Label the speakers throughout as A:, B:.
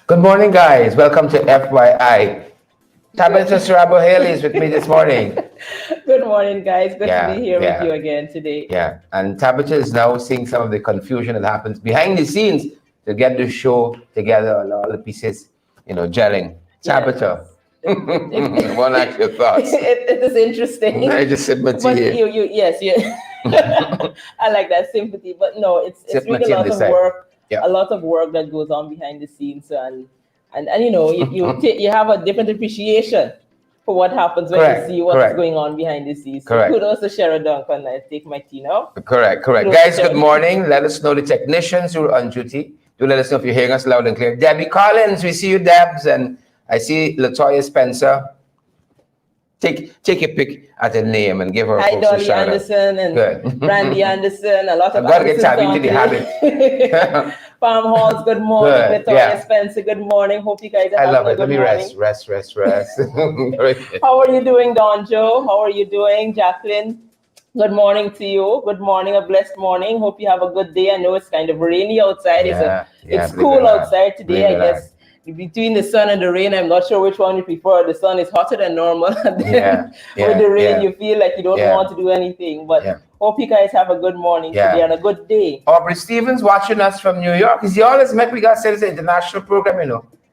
A: Good morning, guys. Welcome to FYI. Tabitha Sarabo Haley is with me this morning.
B: Good morning, guys. Good to be here with
A: yeah,
B: you again today.
A: yeah. And Tabitha is now seeing some of the confusion that happens behind the scenes to get the show together and all the pieces, gelling. Tabitha, one ask your thoughts.
B: It is interesting.
A: I just sympathy
B: But
A: here.
B: yes, you. I like that sympathy, but no, it's really
A: Sympathy
B: a
A: on
B: lot
A: this
B: of
A: side.
B: work,
A: Yeah.
B: a lot of work that goes on behind the scenes, and you have a different appreciation for what happens when
A: Correct,
B: you see what is
A: correct.
B: going on behind the scenes. So
A: Correct.
B: kudos to Shara Duncan. I take my tea now.
A: Correct.
B: Kudos
A: Guys,
B: to
A: good
B: Shara.
A: morning. Let us know the technicians who are on duty. Do let us know if you're hearing us loud and clear. Debbie Collins, we see you, Debs, and I see Latoya Spencer. Take a pick at a name and give her
B: Hi,
A: folks a
B: Dolly
A: shout
B: Anderson and
A: Good.
B: Brandy Anderson. A lot of
A: I've got to get
B: Andersons
A: Tabby into the
B: on
A: habit.
B: Farm Halls, good morning.
A: Good,
B: Latoya
A: yeah.
B: Spencer, good morning. Hope you guys are
A: I
B: having
A: love
B: a
A: it. Let
B: good
A: me
B: morning.
A: rest.
B: How are you doing, Don Joe? How are you doing, Jacqueline? Good morning to you. Good morning, a blessed morning. Hope you have a good day. I know it's kind of rainy outside. It's cool outside today, I guess. Between the sun and the rain, I'm not sure which one you prefer. The sun is hotter than normal. And then with the rain, you feel like you don't want to do anything. But hope you guys have a good morning today and a good day.
A: Aubrey Stevens watching us from New York. Is always met we got said it's an international program,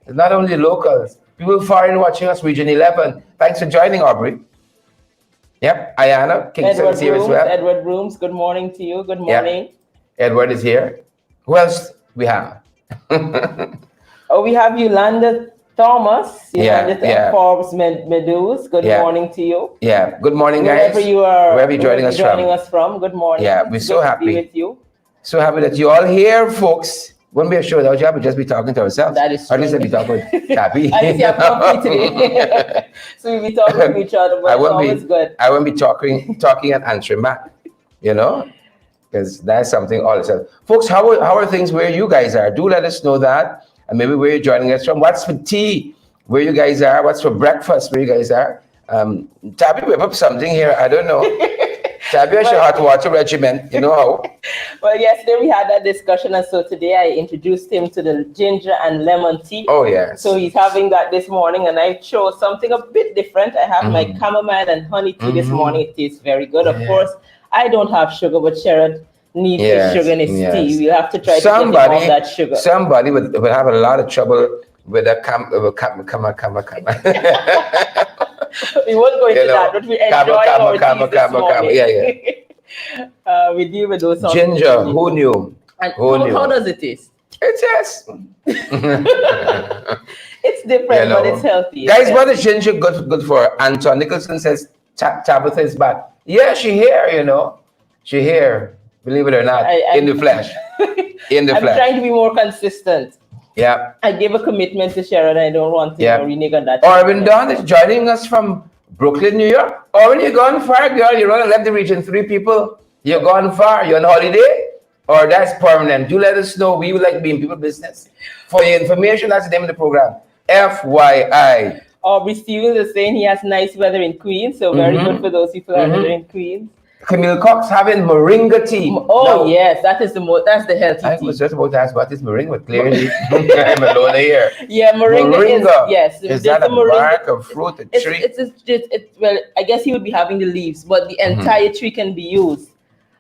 A: It's not only locals. People foreign watching us, Region 11. Thanks for joining, Aubrey. Yep, Ayana Kingston's here as well.
B: Edward Brooms, good morning to you. Good morning.
A: Yep. Edward is here. Who else we have?
B: We have Yolanda Thomas. Forbes Medus. Good morning to you.
A: Yeah. Good morning, guys.
B: Wherever you're
A: joining us
B: from. Good morning.
A: Yeah, we're so happy
B: to be with you.
A: So happy that you all here, folks. Wouldn't be a show without you. We'd just be talking to ourselves.
B: That is true.
A: Or at least be talking with Tabby.
B: At least you have company today. So we'll be talking to each other, but it's always good.
A: I won't be talking and answering back, because that's something all itself. Folks, how are things where you guys are? Do let us know that. And maybe where you're joining us from. What's for tea? Where you guys are? What's for breakfast? Where you guys are? Tabby, whip up something here. I don't know. Tabby has your hot water regimen. You know how?
B: Well, yesterday we had that discussion, and so today I introduced him to the ginger and lemon tea.
A: Oh, yes.
B: So he's having that this morning, and I chose something a bit different. I have my chamomile and honey tea this morning. It tastes very good. Of course, I don't have sugar, but Sherrod needs the sugar in his tea. We'll have to try to get him off that sugar.
A: Somebody would have a lot of trouble with a
B: We won't go into that, but we enjoy our tea this morning. We deal with those
A: ginger. Who knew?
B: And how does it taste?
A: It tastes.
B: It's different, but it's healthy.
A: Guys, what is ginger good for? Anton Nicholson says Tabitha is back. Yeah, she here, She here. Believe it or not, in the flesh. I'm
B: trying to be more consistent.
A: Yeah.
B: I gave a commitment to Sharon. I don't want to renege on that.
A: Orvin Dunn is joining us from Brooklyn, New York. Orvin, you're gone far, girl. You run and left the region. 3 people. You're gone far. You're on holiday? Or that's permanent. Do let us know. We would like to be in people business. For your information, that's the name of the program. FYI.
B: Aubrey Stevens is saying he has nice weather in Queens. So very good for those people that are in Queens.
A: Camille Cox having moringa tea.
B: Yes, that's the healthy tea.
A: I was just about to ask what is moringa, clearly. I'm alone here.
B: Yeah, moringa is
A: Is that a bark, a fruit, a tree?
B: Well, I guess he would be having the leaves, but the entire tree can be used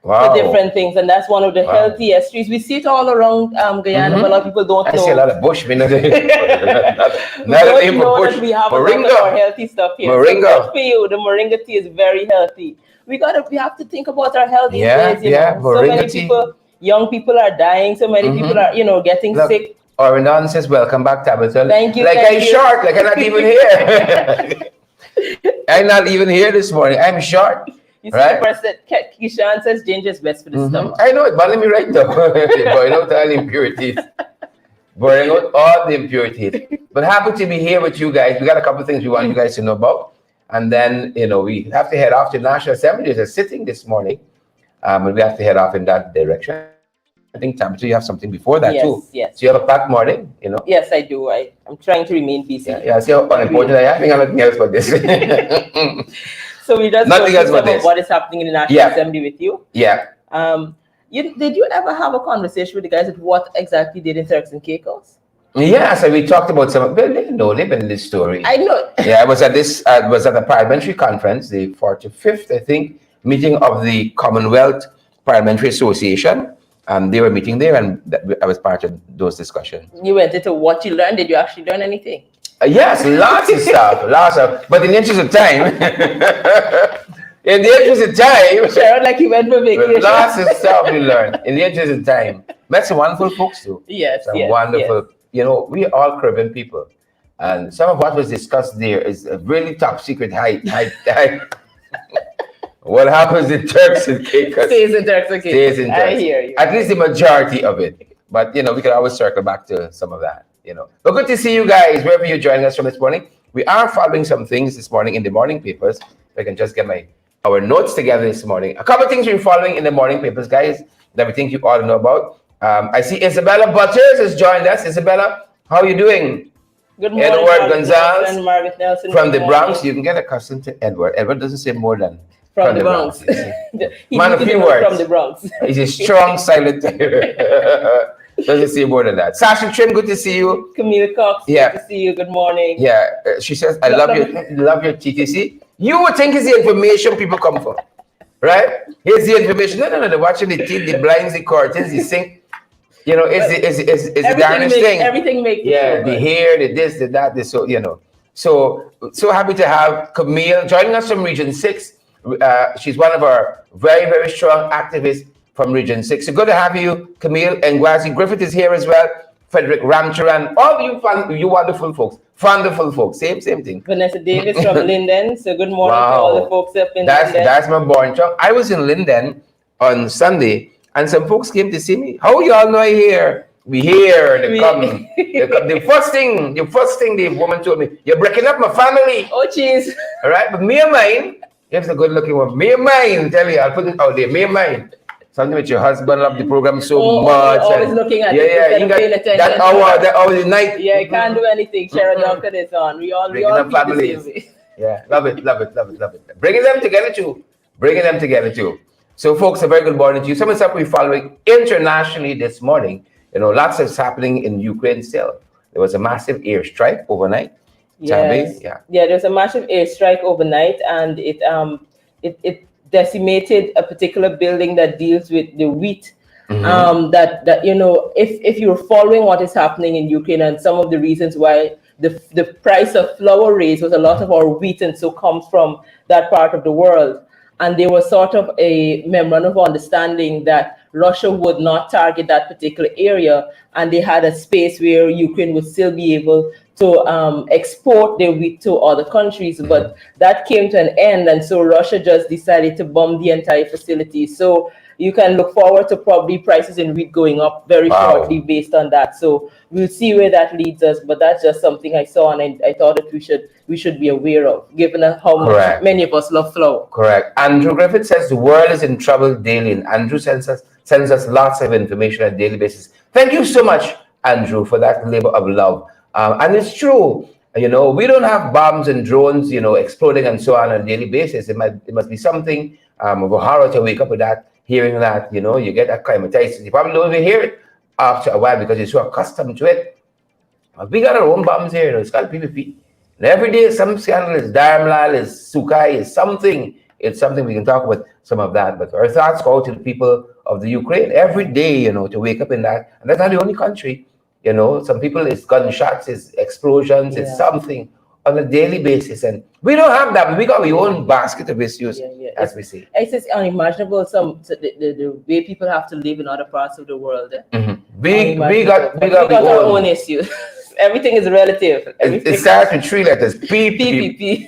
A: for
B: different things, and that's one of the healthiest trees. We see it all around Guyana, but a lot of people don't know.
A: I see a lot of bush.
B: We have a lot of our healthy stuff here.
A: Moringa.
B: So good for you. The moringa tea is very healthy. We have to think about our health these days. So many people, young people are dying. So many people are, getting sick.
A: Orindon says, "Welcome back, Tabitha."
B: Thank you.
A: I'm short. Like I'm not even here. I'm not even here this morning. I'm short.
B: You see, the person, Kishan says ginger is best for the stomach.
A: I know it, but let me write though. Burning out all the impurities. Burning out all the impurities. But happy to be here with you guys. We got a couple of things we want you guys to know about. And then, we have to head off to the National Assembly. There's a sitting this morning. And we have to head off in that direction. I think, Tabitha, you have something before that too.
B: Yes.
A: So you have a packed morning,
B: Yes, I do. I'm trying to remain busy.
A: Yeah, see how unimportant I am. I think I'm nothing else but this.
B: So we just
A: nothing else but this.
B: What is happening in the National Assembly with you.
A: Yeah.
B: Did you ever have a conversation with the guys at what exactly did in Turks and Caicos?
A: Yeah, so we talked about some. Well, they know, they've been in this story.
B: I know.
A: Yeah, I was at this. Was at a parliamentary conference, the 45th, I think, meeting of the Commonwealth Parliamentary Association. They were meeting there, and I was part of those discussions.
B: You went into what you learned. Did you actually learn anything?
A: Yes, lots of stuff, lots of. But in the interest of time, in the interest of time,
B: Sharon, like you went for vacation.
A: Lots of stuff we learned. In the interest of time, met some wonderful folks too.
B: Yes,
A: some
B: yes,
A: wonderful.
B: yes.
A: You know, we are all Caribbean people, and some of what was discussed there is a really top secret high. What happens in Turks and Caicos
B: Stays in Turks and Caicos.
A: stays in Turks.
B: I hear you.
A: At least the majority of it. But you know, we can always circle back to some of that. You know, but good to see you guys wherever you're joining us from this morning. We are following some things this morning in the morning papers. If I can just get our notes together this morning. A couple of things we're following in the morning papers, guys, that we think you ought to know about. I see Isabella Butters has joined us. Isabella, how are you doing?
B: Good morning,
A: Edward Gonzalez
B: Margaret Nelson
A: from the Bronx. You can get accustomed to Edward. Edward doesn't say more than
B: from the Bronx.
A: Man, a few words.
B: From the Bronx.
A: He's a strong, silent. Doesn't say more than that. Sasha Trim, good to see you.
B: Camille Cox,
A: yeah.
B: Good to see you. Good morning.
A: Yeah, she says, I love your TTC. You would think it's the information people come for, right? Here's the information. No, they're watching the teeth, the blinds, the curtains, the sink. You know, it's the darnest thing.
B: Everything makes
A: the hair, the this, the that, this, so, you know. So happy to have Camille joining us from Region 6. She's one of our very, very strong activists from Region 6. So good to have you, Camille. And Ngwazi Griffith is here as well. Frederick Ramcharan, all of you wonderful folks. Wonderful folks. Same thing.
B: Vanessa Davis from Linden. So good morning to all the folks up in Linden.
A: That's my born chunk. I was in Linden on Sunday, and some folks came to see me. How y'all know I here? We here. They come. The first thing the woman told me, you're breaking up my family.
B: Oh, jeez.
A: All right, but me and mine, here's a good looking one. Me and mine, tell you, I'll put it out there. Me and mine. Something with your husband love the program so much.
B: Always looking at
A: it. You got that hour the night.
B: Yeah, you can't do anything. Sharon Duncan is on. We all feel the same way.
A: Yeah, love it. Bringing them together too. So, folks, a very good morning to you. Some of the stuff we're following internationally this morning. You know, lots is happening in Ukraine still. There was a massive airstrike overnight.
B: Yes. Yeah, there's a massive airstrike overnight, and it decimated a particular building that deals with the wheat. That you know, if you're following what is happening in Ukraine and some of the reasons why the price of flour raised, was a lot of our wheat and so comes from that part of the world. And there was sort of a memorandum of understanding that Russia would not target that particular area, and they had a space where Ukraine would still be able to export their wheat to other countries. But that came to an end, and so Russia just decided to bomb the entire facility. So you can look forward to probably prices in wheat going up very shortly based on that. So we'll see where that leads us. But that's just something I saw, and I thought that we should be aware of, given how much many of us love flour.
A: Correct. Andrew Griffith says the world is in trouble daily, and Andrew sends us lots of information on a daily basis. Thank you so much, Andrew, for that labor of love. And it's true. You know, we don't have bombs and drones, you know, exploding and so on a daily basis. It must be something of a horror to wake up with that. Hearing that, you know, you get acclimatized. You probably don't even hear it after a while because you're so accustomed to it. But we got our own bombs here, you know, it's called PPP. And every day some scandal is Dharmlal, is Sukai, is something. It's something we can talk about some of that. But our thoughts go to the people of the Ukraine every day, you know, to wake up in that. And that's not the only country. You know, some people, it's gunshots, it's explosions, it's something on a daily basis. And we don't have that, but we got our own basket of issues, as we see.
B: It's just unimaginable the way people have to live in other parts of the world.
A: We got
B: our own issues. Everything is relative.
A: It starts with 3 letters.
B: PPP.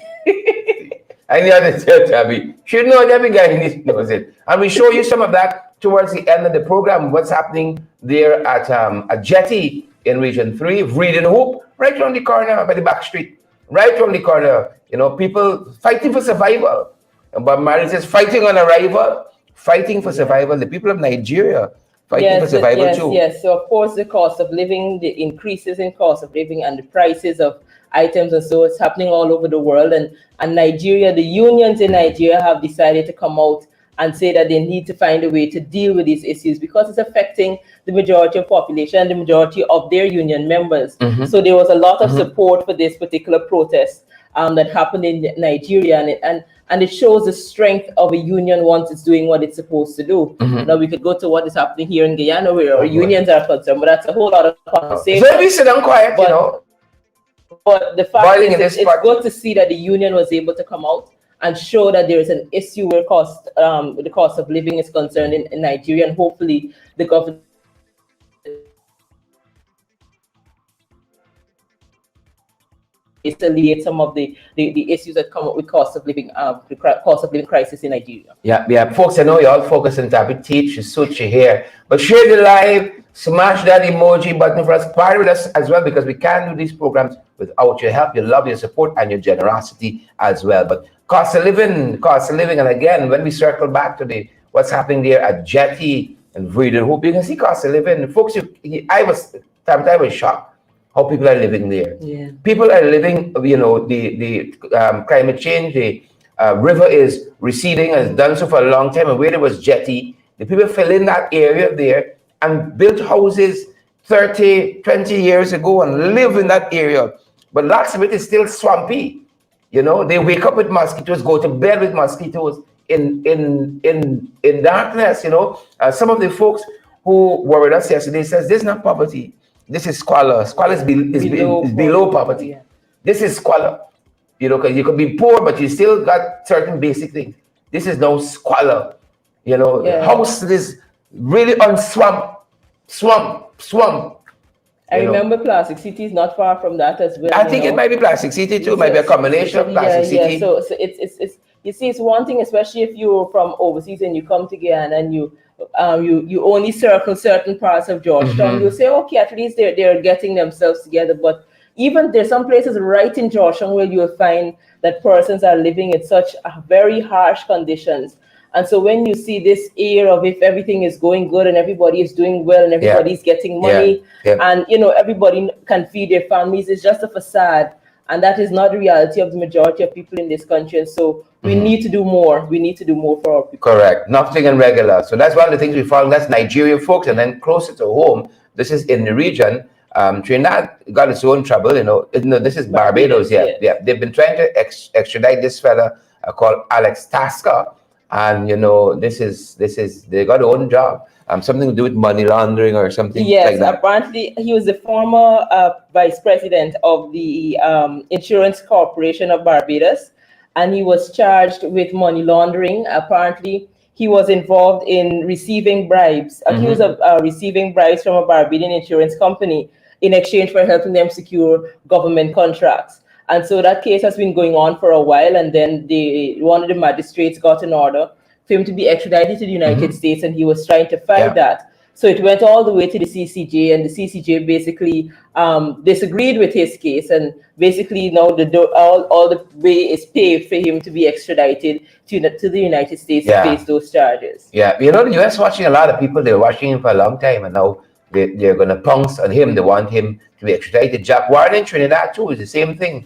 A: And the other Tabby. Should know it, every guy knows it. And we show you some of that towards the end of the program, what's happening there at a jetty in Region 3, Reading Hope, right around the corner by the back street. Right around the corner, you know, people fighting for survival. And Bob Marley says, fighting on arrival, fighting for survival. The people of Nigeria fighting for survival too.
B: Yes, so of course the cost of living, the increases in cost of living and the prices of items and so it's happening all over the world. And Nigeria, the unions in Nigeria have decided to come out and say that they need to find a way to deal with these issues because it's affecting the majority of population and the majority of their union members. So there was a lot of support for this particular protest that happened in Nigeria, and it shows the strength of a union once it's doing what it's supposed to do. Now we could go to what is happening here in Guyana where our unions are concerned, but that's a whole lot of conversation.
A: So we sit down quiet,
B: But the fact is, it's good to see that the union was able to come out and show that there is an issue where the cost of living is concerned in Nigeria, and hopefully the government alleviate some of the issues that come up with cost of living crisis in Nigeria.
A: Yeah, folks, I know you're all focused on topic, teach, suit your hair, but share the live, smash that emoji button for us, partner with us as well, because we can't do these programs without your help, your love, your support, and your generosity as well. But cost of living, and again, when we circle back to what's happening there at Jetty and Vreeden, hope you can see cost of living. Folks, I was shocked how people are living there.
B: Yeah.
A: People are living, the climate change, the river is receding and has done so for a long time. And where there was Jetty, the people fill in that area there and built houses 30, 20 years ago and live in that area. But lots of it is still swampy. They wake up with mosquitoes, go to bed with mosquitoes in darkness. Some of the folks who were with us yesterday says this is not poverty. This is squalor. Squalor is below poverty. Yeah. This is squalor. Because you could be poor, but you still got certain basic things. This is no squalor. House is really on swamp.
B: I remember Plastic City is not far from that as well.
A: I think it might be Plastic City too. It might be a combination of Plastic City.
B: Yeah. So it's you see, it's one thing, especially if you're from overseas and you come to Guyana and you only circle certain parts of Georgetown. You say, okay, at least they're getting themselves together. But even there's some places right in Georgetown where you'll find that persons are living in such very harsh conditions. And so when you see this air of if everything is going good and everybody is doing well and everybody's getting money and everybody can feed their families, it's just a facade. And that is not the reality of the majority of people in this country. And so we need to do more. We need to do more for our people. Correct.
A: Nothing and regular. So that's one of the things we found. That's Nigeria, folks. And then closer to home, this is in the region. Trinidad got its own trouble. This is Barbados. Yeah. They've been trying to extradite this fella called Alex Tasker. And this is they got their own job. Something to do with money laundering or something like that.
B: Apparently he was the former vice president of the Insurance Corporation of Barbados, and he was charged with money laundering. Apparently he was involved in receiving bribes, accused of receiving bribes from a Barbadian insurance company in exchange for helping them secure government contracts. And so that case has been going on for a while, and then one of the magistrates got an order for him to be extradited to the United States, and he was trying to fight that. So it went all the way to the CCJ, and the CCJ basically disagreed with his case, and basically now all the way is paved for him to be extradited to the United States to face those charges.
A: Yeah, the US watching a lot of people. They were watching him for a long time, and now they're going to pounce on him. They want him to be extradited. Jack Warren in Trinidad too is the same thing.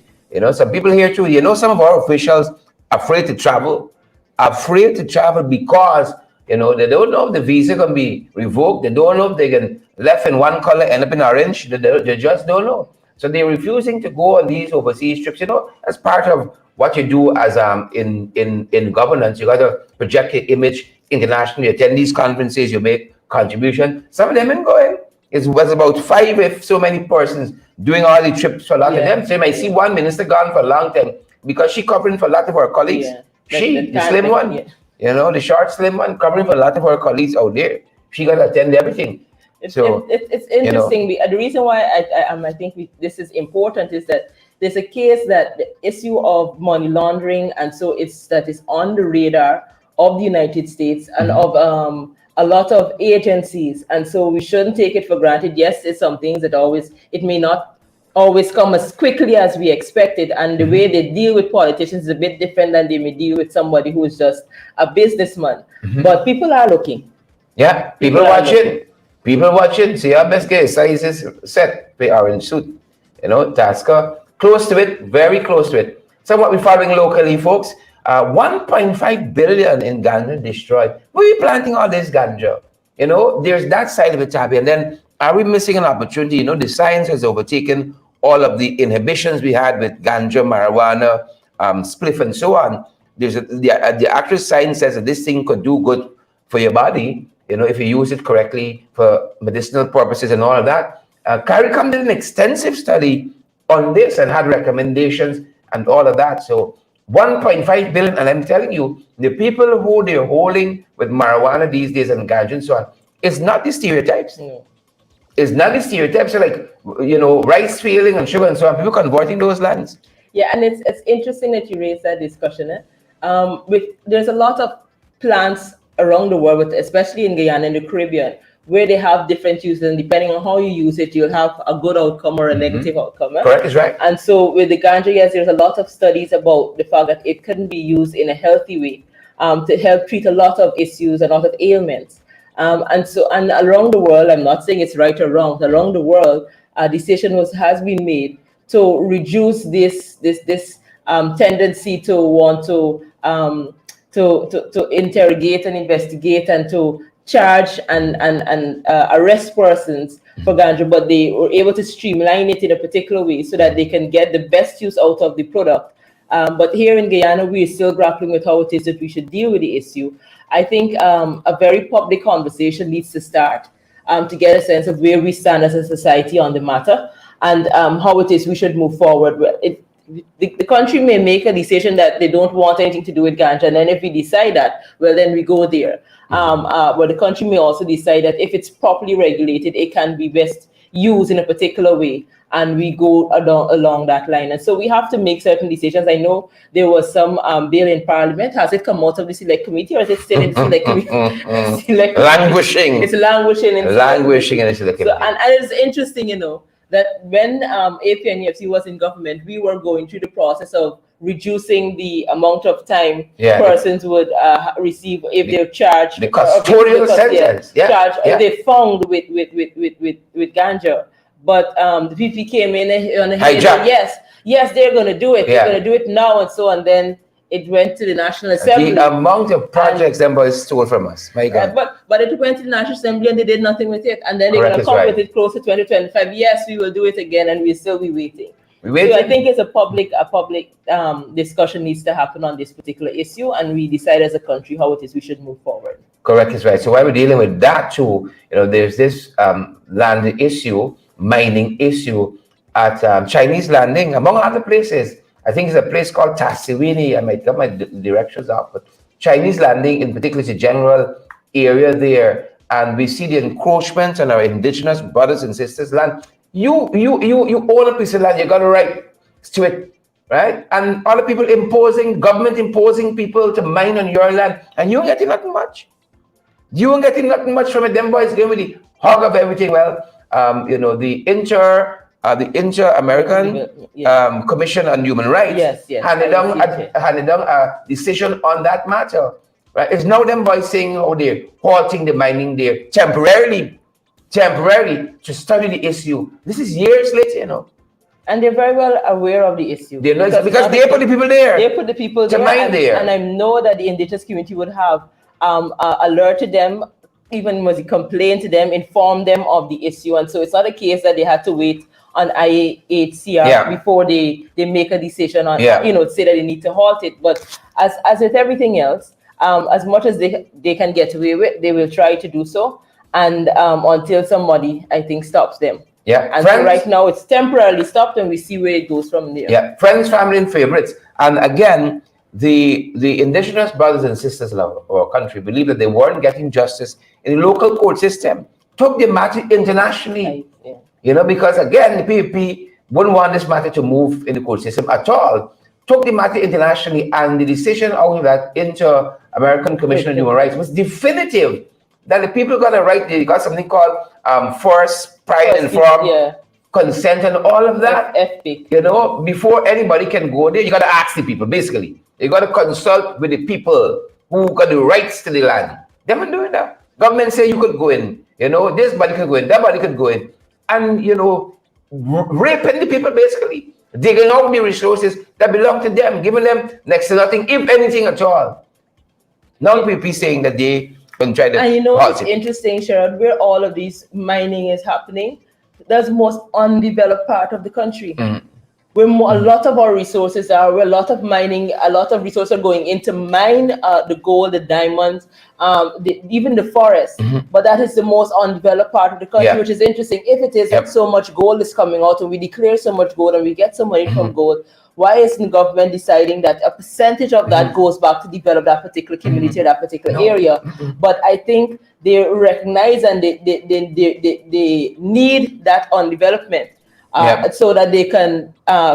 A: Some people here too, some of our officials afraid to travel because, they don't know if the visa can be revoked. They don't know if they can left in one color, end up in orange. They just don't know. So they're refusing to go on these overseas trips. As part of what you do as in governance, you got to project your image internationally, attend these conferences, you make contribution. Some of them ain't going. It was about 5 if so many persons doing all the trips for a lot of them. So you might see one minister gone for a long time because she covering for a lot of our colleagues. The slim one, the short slim one, covering for a lot of our colleagues out there. She got to attend everything.
B: It's interesting. The reason why I think this is important is that there's a case that the issue of money laundering, and so that is on the radar of the United States and of a lot of agencies, and so we shouldn't take it for granted. Yes, it's some things that it may not always come as quickly as we expected, and the way they deal with politicians is a bit different than they may deal with somebody who is just a businessman. But people are looking.
A: Yeah, people watching. See our best guy size is set for orange suit. Tasker close to it, very close to it. So what we're following locally, folks. 1.5 billion in ganja destroyed. Where are you planting all this ganja? There's that side of it, Tabby. And then are we missing an opportunity? The science has overtaken all of the inhibitions we had with ganja, marijuana, spliff, and so on. The actual science says that this thing could do good for your body, if you use it correctly for medicinal purposes and all of that. CARICOM did an extensive study on this and had recommendations and all of that. So 1.5 billion, and I'm telling you, the people who they're holding with marijuana these days and ganja and so on, it's not the stereotypes.
B: No.
A: It's not the stereotypes. So like, rice fields and sugar and so on, people converting those lands.
B: Yeah, and it's interesting that you raised that discussion. There's a lot of plants around the world, but especially in Guyana and the Caribbean, where they have different uses, and depending on how you use it, you'll have a good outcome or a negative outcome.
A: Correct, is right.
B: And so with the ganja, yes, there's a lot of studies about the fact that it can be used in a healthy way to help treat a lot of issues, a lot of ailments. And around the world, I'm not saying it's right or wrong, around the world, decision has been made to reduce this tendency to want to interrogate and investigate and to charge and arrest persons for ganja, but they were able to streamline it in a particular way so that they can get the best use out of the product. But here in Guyana, we're still grappling with how it is that we should deal with the issue. I think a very public conversation needs to start to get a sense of where we stand as a society on the matter and how it is we should move forward. The country may make a decision that they don't want anything to do with ganja, and then if we decide that, well, then we go there. But the country may also decide that if it's properly regulated, it can be best used in a particular way, and we go along that line. And so we have to make certain decisions. I know there was some bill in Parliament. Has it come out of the Select Committee, or is it still in Select Committee?
A: Languishing.
B: It's languishing in
A: the Select Committee.
B: And it's interesting, that when APNEFC was in government, we were going through the process of reducing the amount of time persons would receive if they're charged.
A: The custodial sentence.
B: If they found with ganja. But the PP came in and yes, they're going to do it. They're going to do it now and so, and then it went to the National Assembly.
A: The amount of projects them boys stole from us. My God.
B: But it went to the National Assembly and they did nothing with it. And then they're going to come with it close to 2025. Yes, we will do it again, and we'll still be waiting. So I think it's a public discussion needs to happen on this particular issue, and we decide as a country how it is we should move forward.
A: Correct is right. So while we're dealing with that too, there's this land issue, mining issue at Chinese Landing, among other places. I think it's a place called Tassiwini. I might get my directions out, but Chinese Landing in particular is a general area there, and we see the encroachment on our indigenous brothers and sisters' land. You own a piece of land, you got a right to it, right? And other people government imposing people to mine on your land, and you ain't getting nothing much. You ain't getting nothing much from it. Them boys going with the hog of everything. Well, the Inter-American Commission on Human Rights handed down a decision on that matter. Right? It's now them boys saying, they're halting the mining there temporarily to study the issue. This is years later,
B: And they're very well aware of the issue.
A: Because they put the people there.
B: They put the people
A: to mine there.
B: And I know that the indigenous community would have alerted them, even was complained to them, informed them of the issue. And so it's not a case that they had to wait on IHCR before they make a decision on, say that they need to halt it. But as with everything else, as much as they can get away with, they will try to do so. And until somebody, I think, stops them.
A: Yeah.
B: And so right now it's temporarily stopped, and we see where it goes from there.
A: Yeah. Friends, family, and favorites. And again, the indigenous brothers and sisters of our country believe that they weren't getting justice in the local court system. Took the matter internationally. Because again, the PPP wouldn't want this matter to move in the court system at all. Took the matter internationally, and the decision out of that Inter-American Commission on Human Rights was definitive that the people got a right. They got something called first, prior, informed consent and all of that.
B: FPIC.
A: Before anybody can go there, you got to ask the people. Basically, you got to consult with the people who got the rights to the land. They've been doing that. Government say you could go in. This body could go in, that body could go in. And, raping the people, basically. digging out the resources that belong to them, giving them next to nothing, if anything at all. Now people saying that they can try to
B: And you know,
A: halt
B: it's
A: it.
B: interesting, Sherrod, where all of this mining is happening, that's the most undeveloped part of the country. Where a lot of our resources are, where a lot of mining, a lot of resources are going into mine the gold, the diamonds, even the forest. But that is the most undeveloped part of the country, which is interesting. If it is that so much gold is coming out and we declare so much gold and we get some money from gold, why isn't the government deciding that a percentage of that goes back to develop that particular community or that particular area? But I think they recognize and they need that on development. So that they can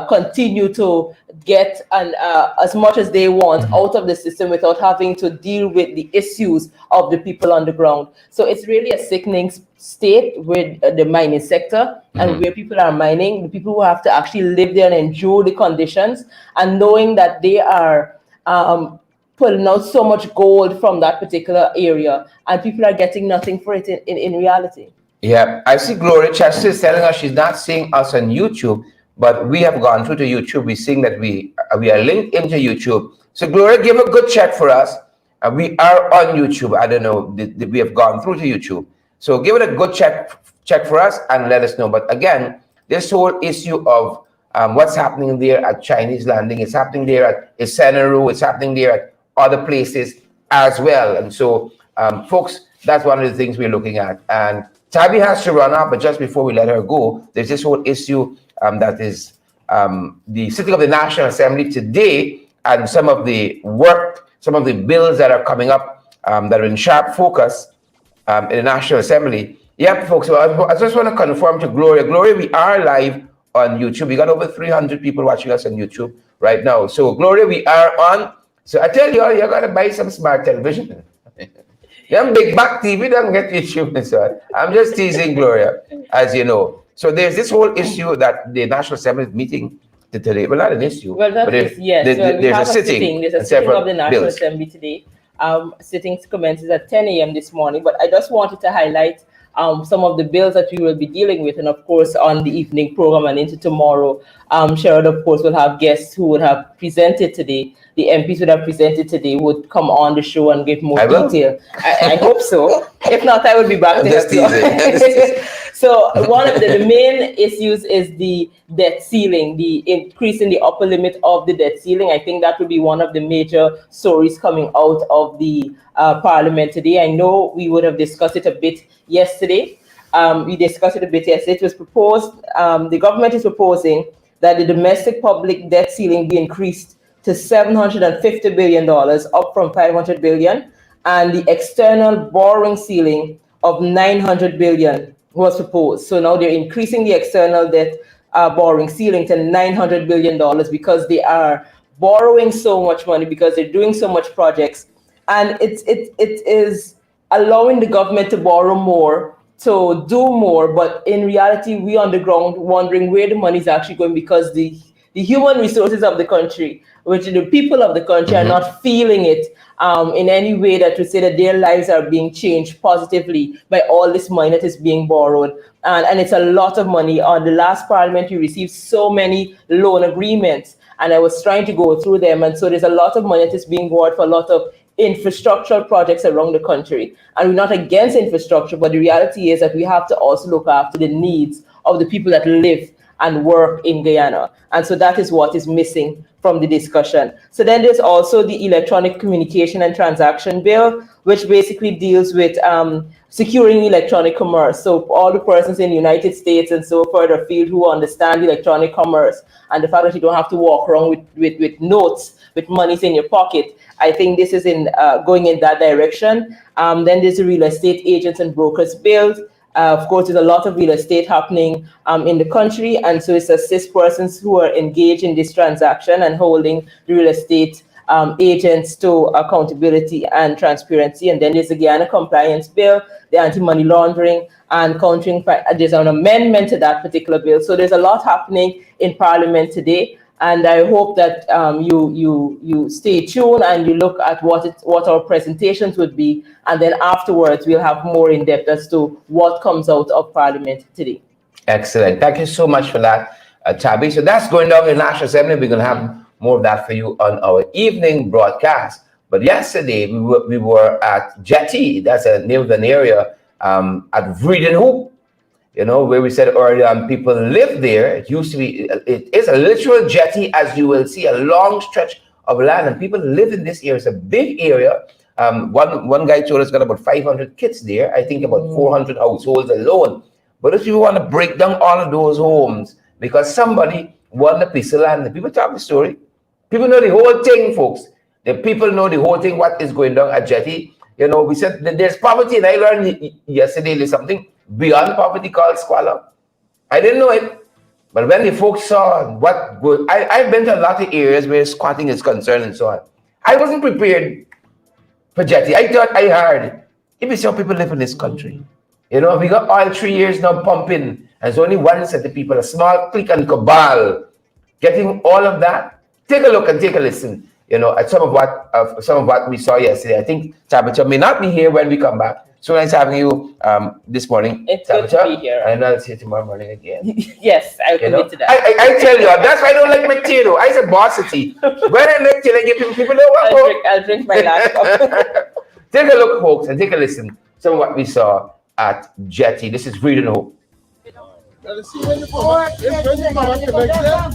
B: continue to get as much as they want out of the system without having to deal with the issues of the people on the ground. So it's really a sickening state with the mining sector and where people are mining, the people who have to actually live there and endure the conditions, and knowing that they are pulling out so much gold from that particular area and people are getting nothing for it in reality.
A: Yeah, I see Gloria Chester is telling us she's not seeing us on YouTube, but we have gone through to YouTube. We're seeing that we are linked into YouTube. So Gloria, give a good check for us. We are on YouTube. I don't know, we have gone through to YouTube. So give it a good check for us and let us know. But again, this whole issue of what's happening there at Chinese Landing, it's happening there at Isenaru, it's happening there at other places as well. And so, folks, that's one of the things we're looking at. And Tabby has to run up, but just before we let her go, there's this whole issue that is the sitting of the National Assembly today, and some of the bills that are coming up that are in sharp focus in the National Assembly. Yep, folks, so I just want to confirm to Gloria. Gloria, we are live on YouTube. We got over 300 people watching us on YouTube right now. So, Gloria, we are on. So I tell you all, you're going to buy some smart television. Yeah, big back TV doesn't get YouTube. So I'm just teasing Gloria, as you know. So there's this whole issue that the National Assembly is meeting today. Well, not an issue.
B: Well, that is, yes.
A: There's a sitting.
B: There's a sitting of the National Assembly today. Sitting commences at 10 a.m. this morning. But I just wanted to highlight some of the bills that we will be dealing with. And of course, on the evening program and into tomorrow, Sherrod, of course, will have guests who would have presented today. The MPs would have presented today would come on the show and give more detail. I hope so. If not, I will be back to help you. So one of the main issues is the debt ceiling, the increase in the upper limit of the debt ceiling. I think that will be one of the major stories coming out of the Parliament today. I know we would have discussed it a bit yesterday. We discussed it a bit yesterday. It was proposed, the government is proposing that the domestic public debt ceiling be increased to $750 billion, up from $500 billion, and the external borrowing ceiling of $900 billion was proposed. So now they're increasing the external debt borrowing ceiling to $900 billion because they are borrowing so much money, because they're doing so much projects, and it is allowing the government to borrow more, to do more, but in reality, we on the ground wondering where the money is actually going, because the human resources of the country, which the people of the country are not feeling it in any way that would say that their lives are being changed positively by all this money that is being borrowed. And it's a lot of money. On the last Parliament, we received so many loan agreements, and I was trying to go through them. And so there's a lot of money that is being borrowed for a lot of infrastructural projects around the country. And we're not against infrastructure, but the reality is that we have to also look after the needs of the people that live and work in Guyana. And so that is what is missing from the discussion. So then there's also the Electronic Communication and Transaction Bill, which basically deals with securing electronic commerce. So all the persons in the United States and so further afield who understand electronic commerce and the fact that you don't have to walk around with notes, with monies in your pocket, I think this is going in that direction. Then there's the Real Estate Agents and Brokers Bill. Of course, there's a lot of real estate happening in the country, and so it's assist persons who are engaged in this transaction and holding the real estate agents to accountability and transparency. And then there's the Guyana Compliance Bill, the Anti-Money Laundering and Countering. There's an amendment to that particular bill. So there's a lot happening in Parliament today. And I hope that you stay tuned and you look at what our presentations would be, and then afterwards we'll have more in depth as to what comes out of Parliament today.
A: Excellent. Thank you so much for that, Tabby. So that's going down in National Assembly. We're going to have more of that for you on our evening broadcast. But yesterday we were at Jetty. That's a name of an area at Vreeden Hoop. Where we said earlier, people live there. It used to be, it is a literal jetty, as you will see, a long stretch of land, and people live in this area. It's a big area. One guy told us got about 500 kids there. I think about 400 households alone. But if you want to break down all of those homes because somebody won a piece of land, the people tell the story. People know the whole thing, folks. The people know the whole thing, what is going down at Jetty. We said that there's poverty, and I learned yesterday there's something beyond poverty called squalor. I didn't know it. But when the folks saw what good, I've been to a lot of areas where squatting is concerned and so on. I wasn't prepared for Jetty. I thought I heard, if you see how people live in this country, we got oil 3 years now pumping, and there's only one set of people, a small clique and cabal, getting all of that. Take a look and take a listen, at some of what we saw yesterday. I think Tabitha may not be here when we come back. So nice having you this morning.
B: It's
A: Tabitha,
B: good to be here.
A: and I'll see you tomorrow morning again.
B: Yes, I'll commit to that.
A: I tell you, that's why I don't like McTino. I said bossity. When I like till I give people know what.
B: I'll drink my last cup.
A: Take a look, folks, and take a listen. Some of what we saw at Jetty. This is Vreeden Hope.
C: See when you come back, when you come back the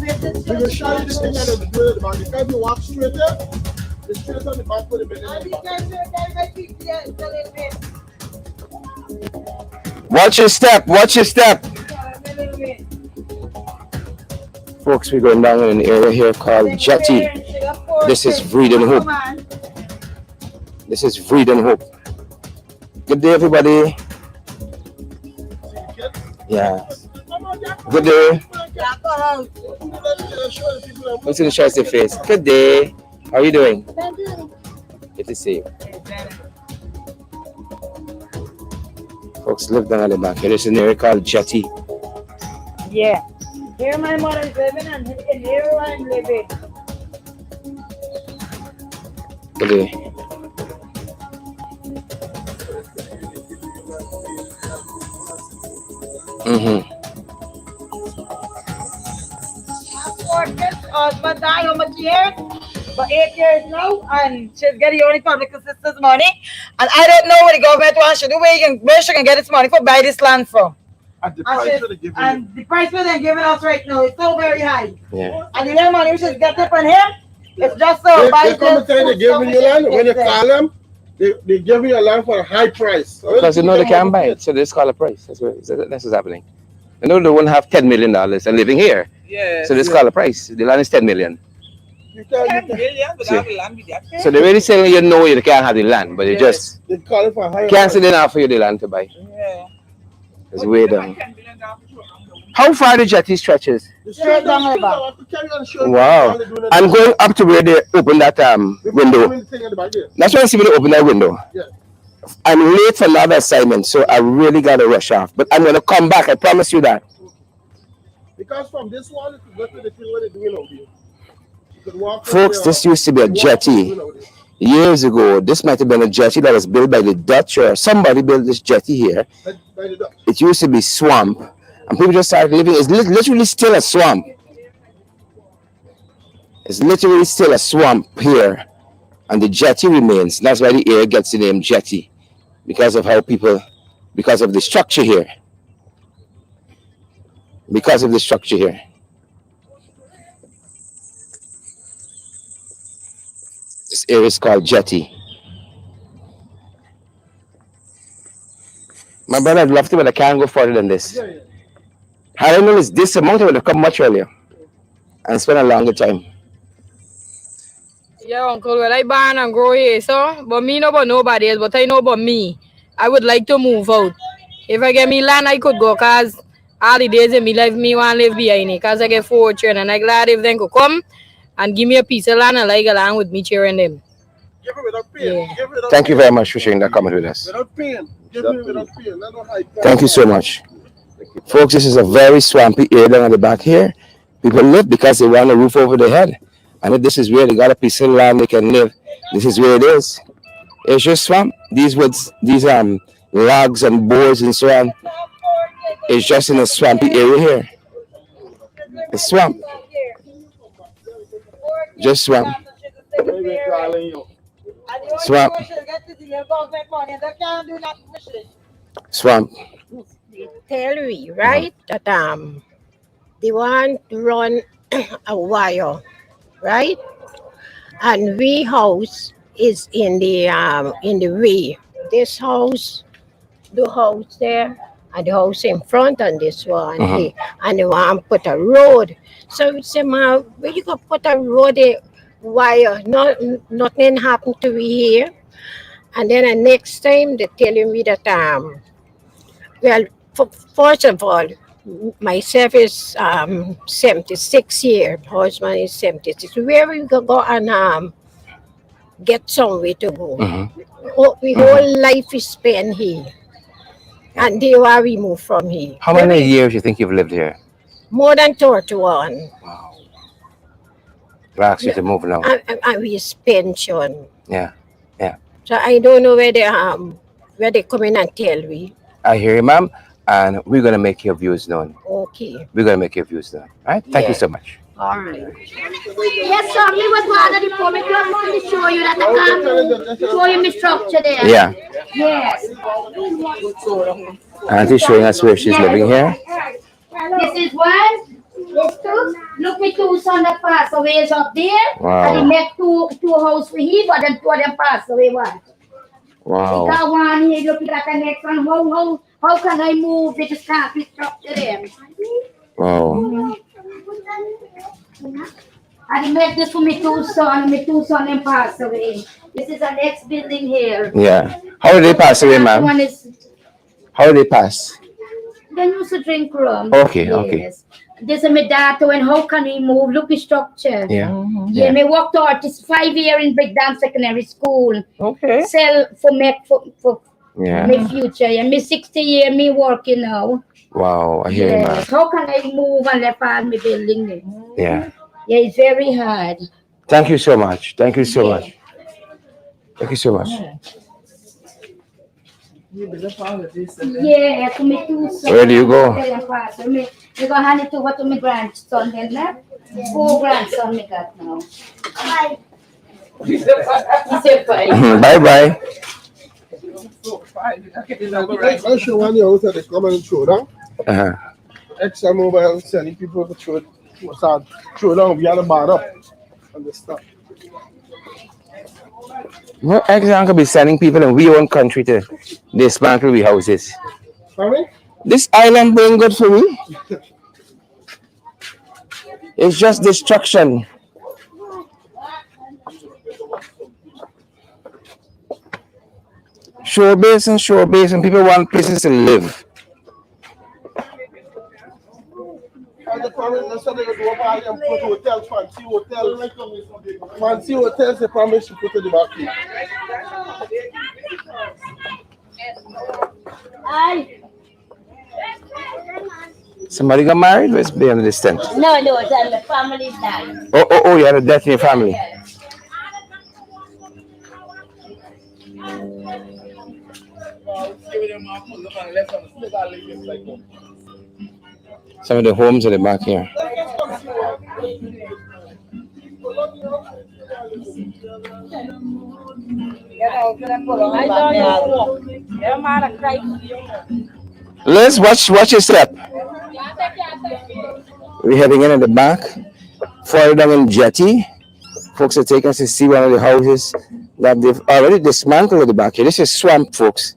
C: next day, we will show you the thing that is good at the back. If you walk straight there, the straight on the back for the minute.
A: Watch your step, watch your step. Folks, we're going down in an area here called Jetty. This is Vreeden Hope. This is Vreeden Hope. Good day, everybody. Yeah. Good day. Let's see the show your face. Good day. How are you doing? Good to see you. Folks live down at the back. Here is an area called Jetty.
D: Yeah. Here my mother is living and here I'm living.
A: Good day.
D: Husband died how much years? For 8 years now, and she's getting the only public assistance money. And I don't know what the government wants to do, where she can get this money for buy this land from.
C: At the price that they're giving you.
D: The price that they're giving us right now is so very high.
A: Yeah.
D: And the little money she's getting from him, it's just so
C: They come and say they're giving you land. When you call them, they give you a land for a high price. So
A: Because they can't buy it, so they just call a price. That's what's happening. They know they won't have $10 million and living here.
B: Yeah.
A: So they just call a price. The land is $10 million.
C: You can't,
A: So they're really saying you can't have the land, but they just
C: they call it for a higher
A: can't
C: price.
A: say they not for you the land to buy.
B: Yeah.
A: It's way down. How far the jetty stretches?
C: The straight down the back. I have to carry on showing
A: Wow.
C: you how they do it.
A: And going up to where they open that window.
C: The thing at the back there.
A: That's why I see when they open that window.
C: Yeah.
A: I'm late for another assignment, so I really gotta rush off. But I'm gonna come back, I promise you that.
C: Because from this wall, you could go to the thing where they're doing over here. You could walk from
A: Folks,
C: there,
A: this used to be a
C: walk
A: jetty.
C: doing over there.
A: Years ago, this might have been a jetty that was built by the Dutch or somebody built this jetty here.
C: By the Dutch.
A: It used to be swamp, and people just started living. It's literally still a swamp. It's literally still a swamp here, and the jetty remains. That's why the area gets the name Jetty, because of because of the structure here. Because of the structure here. This area is called Jetty. My brother, I'd love to, but I can't go further than this.
C: Yeah, yeah.
A: Had I known it's this amount, I would have come much earlier and spent a longer time.
E: Yeah, uncle, well, I born and grow here, so, but me know about nobody else, but I know about me. I would like to move out. If I get me land, I could go, because all the days in my life, me want to live behind it, because I get 4 children, and I'm glad if they could come and give me a piece of land and like along with me children them.
C: Give it without pain.
E: Yeah.
C: Give it without
A: Thank you
C: pain.
A: very much for sharing that comment with us.
C: Without pain. Give it without pain. Not no high price.
A: Thank you so much. Folks, this is a very swampy area down at the back here. People live because they want a roof over their head. And if this is where they got a piece of land they can live, this is where it is. It's just swamp. These woods, these logs and boards and so on. It's just in a swampy area here. It's swamp. Just swamp. Swamp. Swamp.
F: Tell me, right, that they want to run a wire, right? And we house is in the way. This house, the house there, and the house in front and this one here. And they want to put a road. So we say, ma, where you gonna put a road there? Wire? Nothing happened to me here. And then the next time they're telling me that well, first of all, myself is 76 years, husband is 76. Where we go and get somewhere to go. We whole life is spent here. And they were we moved from here.
A: How many years you think you've lived here?
F: More than 31.
A: Wow. We asked you to move now.
F: And we is pension.
A: Yeah.
F: So I don't know where they come in and tell me.
A: I hear you, ma'am. And we're going to make your views known.
F: Okay.
A: We're going to make your views known. All right? Thank you so much.
F: All right.
G: Yes, sir. Me was one of the poor. Me just want to show you that I can show you my structure there.
A: Yeah.
G: Yes.
A: Auntie's showing us where she's living here.
G: This is one. This two. Look, me two sons that passed away is up there.
A: Wow.
G: And he make two houses for him, but then two of them passed away. One.
A: Wow.
G: He got one here. Look at the next one. How can I move? They just can't be structure there.
A: Wow.
G: And he made this for me two sons. My two sons them passed away. This is the next building here.
A: Yeah. How did they pass away, ma'am?
G: One is
A: How did they pass?
G: they used to drink rum.
A: Okay, okay.
G: This is my daughter, and how can we move? Look at structure.
A: Yeah.
G: Yeah, me worked hard. It's 5 years in breakdown secondary school.
B: Okay.
G: Sell for
A: Yeah.
G: my future. Yeah, me 60 years, me working now.
A: Wow. I hear you, ma'am.
G: Yes. How can I move and left all my building there?
A: Yeah.
G: Yeah, it's very hard.
A: Thank you so much. Thank you so much. Thank you so much.
G: Yeah, to me too. So
A: Where do you go?
G: Me go hand it over to my grandson then, nah? 4 grandson me got now. Bye.
B: He said bye.
A: Bye-bye.
C: I show one the house that they come and throw down.
A: Uh-huh.
C: Extra mobile sending people to throw down. We had a bar up. Understand?
A: Well, Exxon could be sending people in we own country to dismantle we houses.
C: Sorry?
A: This island being good for we? It's just destruction. Shore base, and people want places to live.
C: And the promise, so they go over and put hotels, fancy hotels, they promise to put in the back here.
A: Somebody got married? Let's be on this tent.
G: No, it's my family's dying.
A: Oh, you had a death in your family. Some of the homes at the back here. Let's watch your step. We're heading in at the back. Further down in Jetty. Folks are taking us to see one of the houses that they've already dismantled at the back here. This is swamp, folks.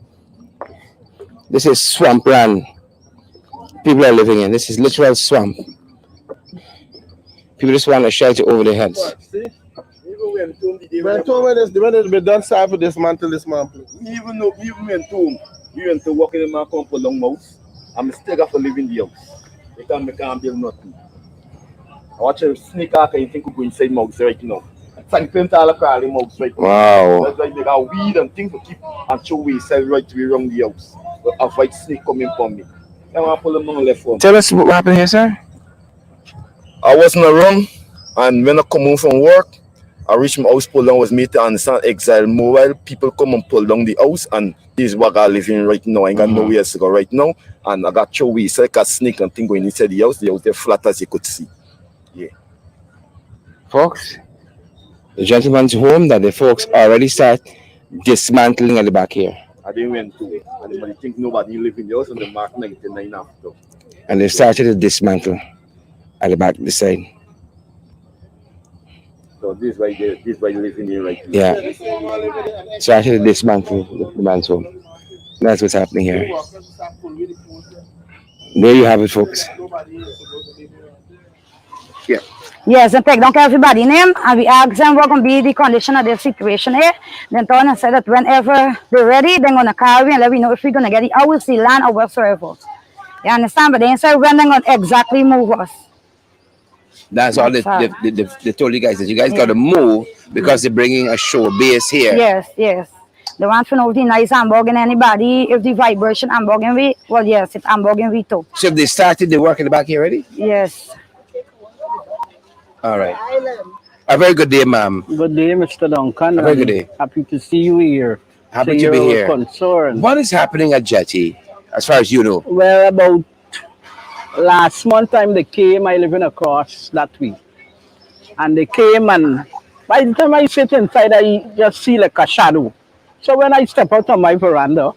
A: This is swampland. People are living in. This is literal swamp. People just want a shelter over their heads.
C: When they done start for dismantle this man.
H: Even though we went to walk in my compound long house, I'm still got to live in the house. They can't build nothing. I watch a snake out and think we go inside mouse right now. Thank them to all the crawling mouse right now.
A: Wow.
H: That's why they got weed and things to keep and show we sell right to be around the house. But a white snake coming from me. Now I pull them on the left one.
A: Tell us what happened here, sir.
H: I wasn't around, and when I come home from work, I reached my house, pull down, was made to understand exile mobile. People come and pull down the house, and this is what I live in right now. I ain't got nowhere else to go right now, and I got show we like a snake and thing going inside the house. The house there flat as you could see. Yeah.
A: Folks, the gentleman's home that the folks already start dismantling at the back here.
H: I didn't went to. And they think nobody live in the house on the Mark 99 after.
A: And they started to dismantle at the back of the side.
H: So this is why they live in here right here.
A: Yeah. Started to dismantle the man's home. That's what's happening here. There you have it, folks. Yeah.
D: Yes, and take down everybody name, and we ask them what gonna be the condition of their situation here. Then turn and say that whenever they're ready, they're gonna call me and let me know if we're gonna get it. I will see land or whatsoever. You understand? But they ain't say when they're gonna exactly move us.
A: That's all they told you guys, that you guys got to move because they're bringing a show base here.
D: Yes, yes. They want to know if the nice hamburger anybody, if the vibration hamburger we, well, yes, it's hamburger we too.
A: So if they started the work in the back here already?
D: Yes.
A: All right. A very good day, ma'am.
I: Good day, Mr. Duncan.
A: A very good day.
I: Happy to see you here.
A: Happy to be here.
I: Concerned.
A: What is happening at Jetty, as far as you know?
I: Well, about last month time they came, I living across that way. And they came, and by the time I sit inside, I just see like a shadow. So when I step out on my veranda,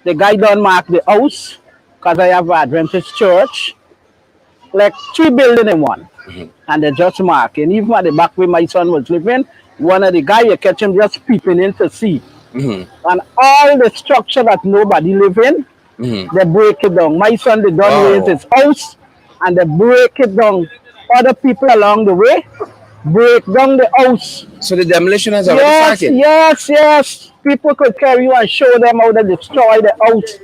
I: the guy done mark the house, because I have Adventist church, like 3 buildings in one. And they just marking. Even at the back where my son was living, one of the guys, you catch him just peeping in to see. And all the structure that nobody live in, they break it down. My son, they done raise his house, and they break it down. Other people along the way break down the house.
A: So the demolition has already started?
I: Yes. People could carry you and show them how they destroy the house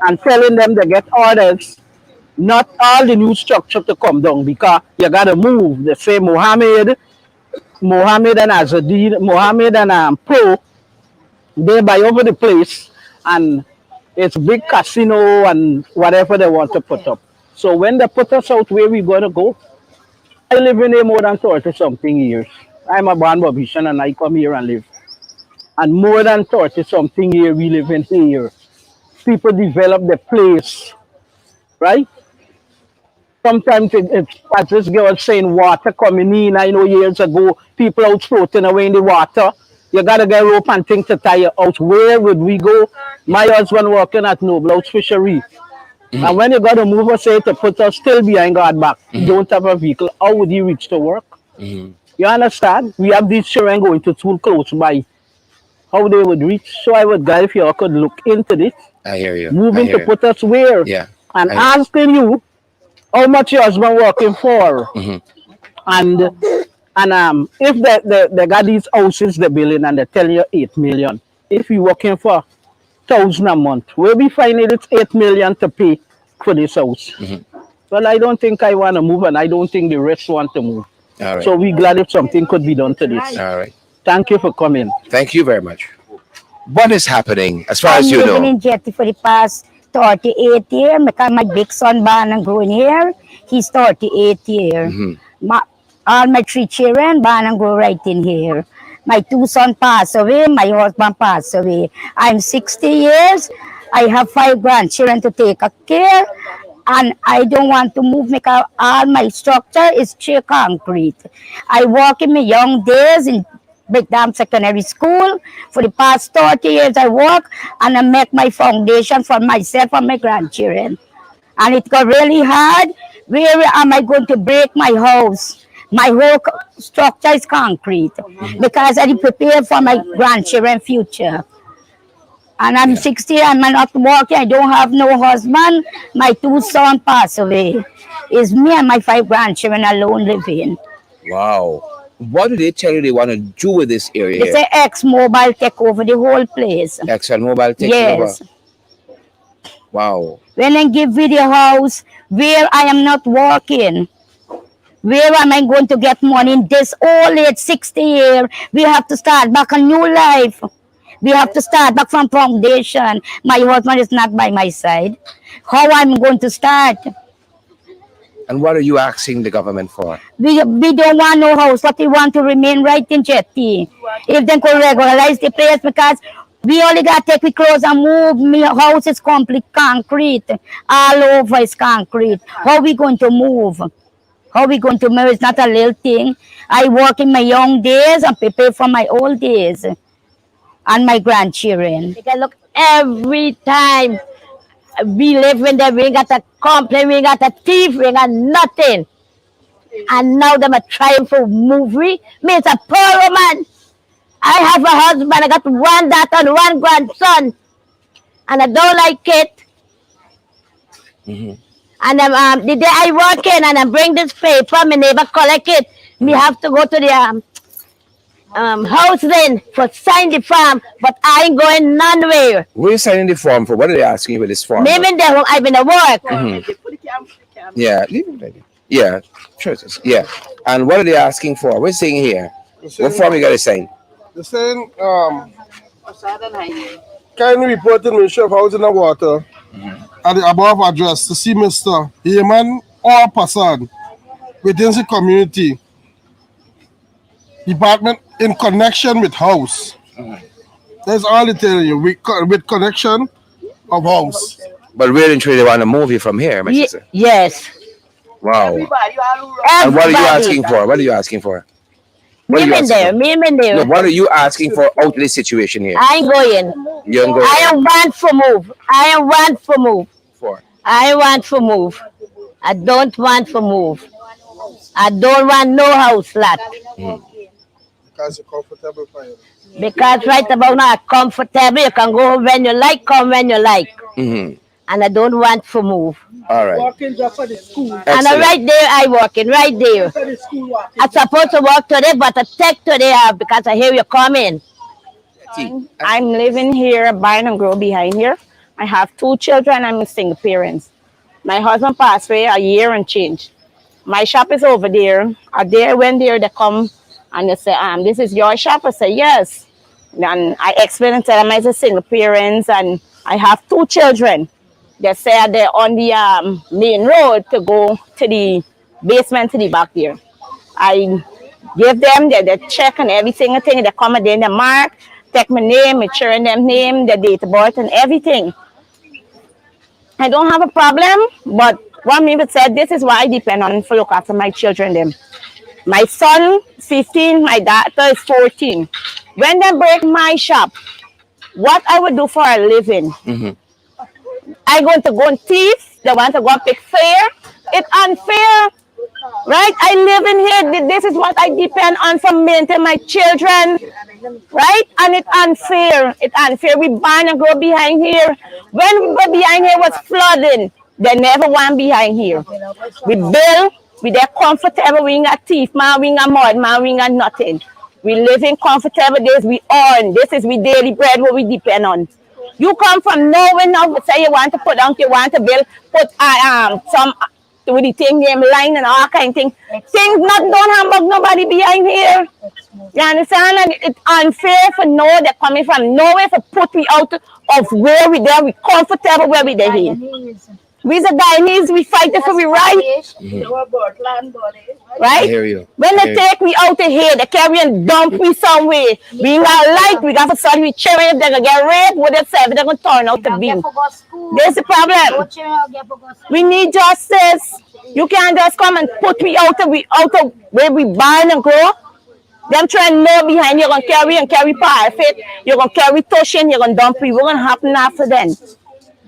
I: and telling them they get orders. Not all the new structure to come down because you got to move. They say Mohammed and Azadeen, Mohammed and Pro, they buy over the place, and it's big casino and whatever they want to put up. So when they put us out where we going to go, I live in here more than 30-something years. I'm a born Babishan and I come here and live. And more than 30-something years we live in here. People develop the place, right? Sometimes it's as this girl was saying, water coming in. I know years ago, people out floating away in the water. You got to get rope and things to tie you out. Where would we go? My husband working at Noble House Fishery. And when you got to move us say to put us still behind God back, you don't have a vehicle, how would you reach to work? You understand? We have these children going to school close by. How they would reach? So I would guide if you all could look into this.
A: I hear you.
I: Moving to put us where?
A: Yeah.
I: And asking you how much your husband working for. And if they got these houses they're building and they tell you 8 million. If you're working for 1,000 a month, where we find it's 8 million to pay for this house. Well, I don't think I want to move, and I don't think the rest want to move.
A: All right.
I: So we're glad if something could be done to this.
A: All right.
I: Thank you for coming.
A: Thank you very much. What is happening, as far as you
D: I'm
A: know?
D: living in Jetty for the past 38 years. My big son born and growing here. He's 38 years. All my 3 children born and grow right in here. My 2 sons passed away. My husband passed away. I'm 60 years. I have 5 grandchildren to take care. And I don't want to move because all my structure is sheer concrete. I work in my young days in Big Dam Secondary School. For the past 30 years I work, and I make my foundation for myself and my grandchildren. And it got really hard. Where am I going to break my house? My whole structure is concrete because I prepare for my grandchildren's future. And I'm 60, I'm not working, I don't have no husband. My 2 sons passed away. It's me and my 5 grandchildren alone living.
A: Wow. What do they tell you they want to do with this area?
D: They say X-Mobile take over the whole place.
A: ExxonMobil take
D: Yes.
A: over? Wow.
D: When they give me the house where I am not working, where am I going to get money in this old age, 60 years? We have to start back a new life. We have to start back from foundation. My husband is not by my side. How I'm going to start?
A: And what are you asking the government for?
D: We don't want no house, but we want to remain right in Jetty. If they could regularize the place, because we only got to take the clothes and move. My house is complete concrete. All over is concrete. How are we going to move? How we going to marry? It's not a little thing. I work in my young days and prepare for my old days and my grandchildren. Take a look every time we live in there, we ain't got a complaint, we ain't got a thief, we ain't got nothing. And now them are trying for movie. Me, it's a poor woman. I have a husband, I got one daughter and one grandson. And I don't like it. And the day I walk in and I bring this paper, my neighbor collect it. Me have to go to the house then for sign the form, but I ain't going nowhere.
A: What are you signing the form for? What are they asking you with this form?
D: Maybe I've been at work.
A: Yeah, leave it ready. Yeah, sure. Yeah. And what are they asking for? We're saying here. What form you got to sign?
C: They're saying, kindly report to the Ministry of Housing and Water at the above address to see Mr. Heyman or person within the community department in connection with house. That's all they tell you, with connection of house.
A: But really and truly, they want to move you from here, my sister.
D: Yes.
A: Wow.
D: Everybody.
A: And what are you asking for? What are you asking for? What are you asking for? No, what are you asking for out of this situation here?
D: I ain't going.
A: You ain't going.
D: I don't want to move. I don't want to move.
A: For?
D: I want to move. I don't want to move. I don't want no house flat.
C: Because you're comfortable for you.
D: Because right about now, I'm comfortable. You can go when you like, come when you like. And I don't want to move.
A: All right.
F: Walking just for the school.
D: And right there, I walking, right there. I'm supposed to walk today, but I take today because I hear you coming.
J: I'm living here, Barn and Grow behind here. I have 2 children. I'm a single parent. My husband passed away a year and change. My shop is over there. A day I went there, they come and they say, this is your shop? I say, yes. And I explained and tell them I'm a single parent and I have 2 children. They say they're on the main road to go to the basement to the back there. I give them the check and everything. They come and then they mark, take my name, my children name, the date of birth and everything. I don't have a problem, but one minute said this is what I depend on for look after my children them. My son 15, my daughter is 14. When they break my shop, what I would do for a living? I going to go and thief. They want to go and pick fair. It's unfair, right? I live in here. This is what I depend on for maintaining my children, right? And it's unfair. It's unfair. We Barn and Grow behind here. When we were behind here was flooding. They never want behind here. We build. We there comfortable. We ain't got thief, man. We ain't got mud, man. We ain't got nothing. We live in comfortable days. We earn. This is we daily bread what we depend on. You come from nowhere now, say you want to put down, you want to build, put some with the thing name line and all kind of things. Things not don't have nobody behind here. You understand? And it's unfair for no they're coming from nowhere to put me out of where we there, we comfortable where we there here. We the Guyanese, we fight for we right. Right?
A: I hear you.
J: When they take me out of here, they carry and dump me somewhere. We got light, we got for son, we cherry, if they're gonna get raped, what they say, they're gonna turn out to be. There's the problem. We need justice. You can't just come and put me out of where we Barn and Grow. Them trying to know behind you're gonna carry parfait, you're gonna carry tuition, you're gonna dump me. What's gonna happen after then?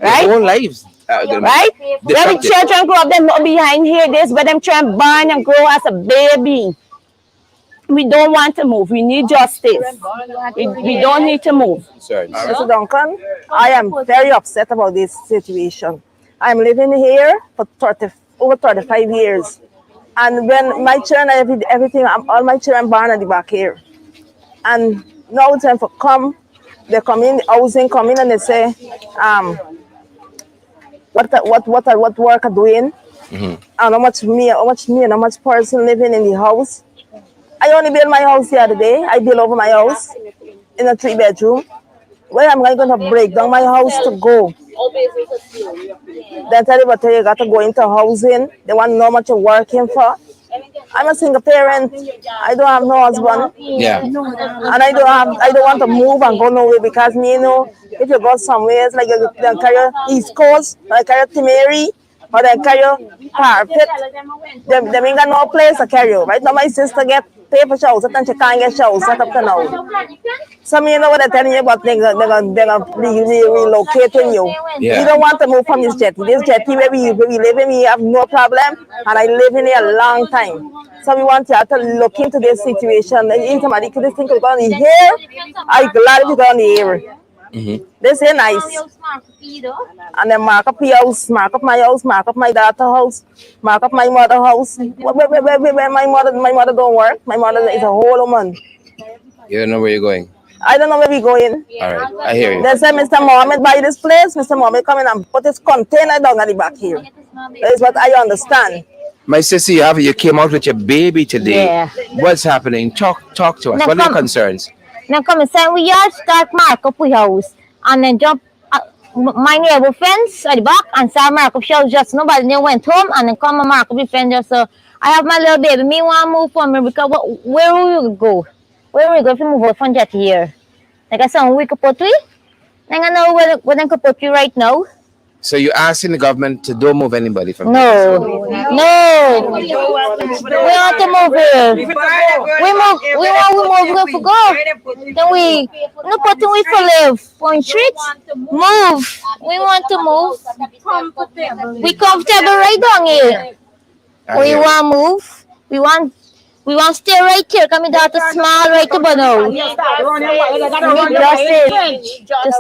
J: Right?
A: Their whole lives.
J: Right? When the children grow up, they know behind here this, but them trying to Barn and Grow as a baby. We don't want to move. We need justice. We don't need to move.
A: Sorry.
K: Mr. Duncan, I am very upset about this situation. I'm living here for over 35 years. And when my children, everything, all my children born at the back here. And now it's time for they come in, housing come in and they say, what work are doing, and how much me and how much person living in the house. I only built my house the other day. I built over my house in a 3-bedroom. Where am I going to break down my house to go? Then tell you what you got to go into housing. They want to know how much you're working for. I'm a single parent. I don't have no husband.
A: Yeah.
K: And I don't want to move and go nowhere because me, if you go somewhere, it's like you carry East Coast, like carry Timeri, or they carry you carpet. They ain't got no place to carry you. Right now, my sister get paper shows, and she can't get shows set up to now. Some you know what they're telling you about they're gonna relocating you.
A: Yeah.
K: You don't want to move from this jetty. This jetty where we live in, we have no problem, and I live in here a long time. So we want you to look into this situation. If somebody could think of going here, I'm glad if you go on the air. This is nice. And then mark up your house, mark up my house, mark up my daughter's house, mark up my mother's house. Where my mother don't work. My mother is a whole woman.
A: You don't know where you're going.
K: I don't know where we're going.
A: All right, I hear you.
K: They said Mr. Mohammed buy this place. Mr. Mohammed come in and put his container down at the back here. That is what I understand.
A: My sister, you came out with your baby today.
L: Yeah.
A: What's happening? Talk to us. What are your concerns?
L: Now come and say we all start mark up we house and then jump my neighbor fence at the back and start mark up shows just nobody near went home and then come and mark up the fence just so I have my little baby. Me want to move from me because where will we go? Where will we go if we move out from that here? Like I said, we could put we. I know where they could put you right now.
A: So you're asking the government to don't move anybody from
L: No. We want to move here. We want to go. Then we no put we for live on streets. Move. We want to move. We comfortable right down here. We want to move. We want to stay right here. Come in to smile right to Bono. Just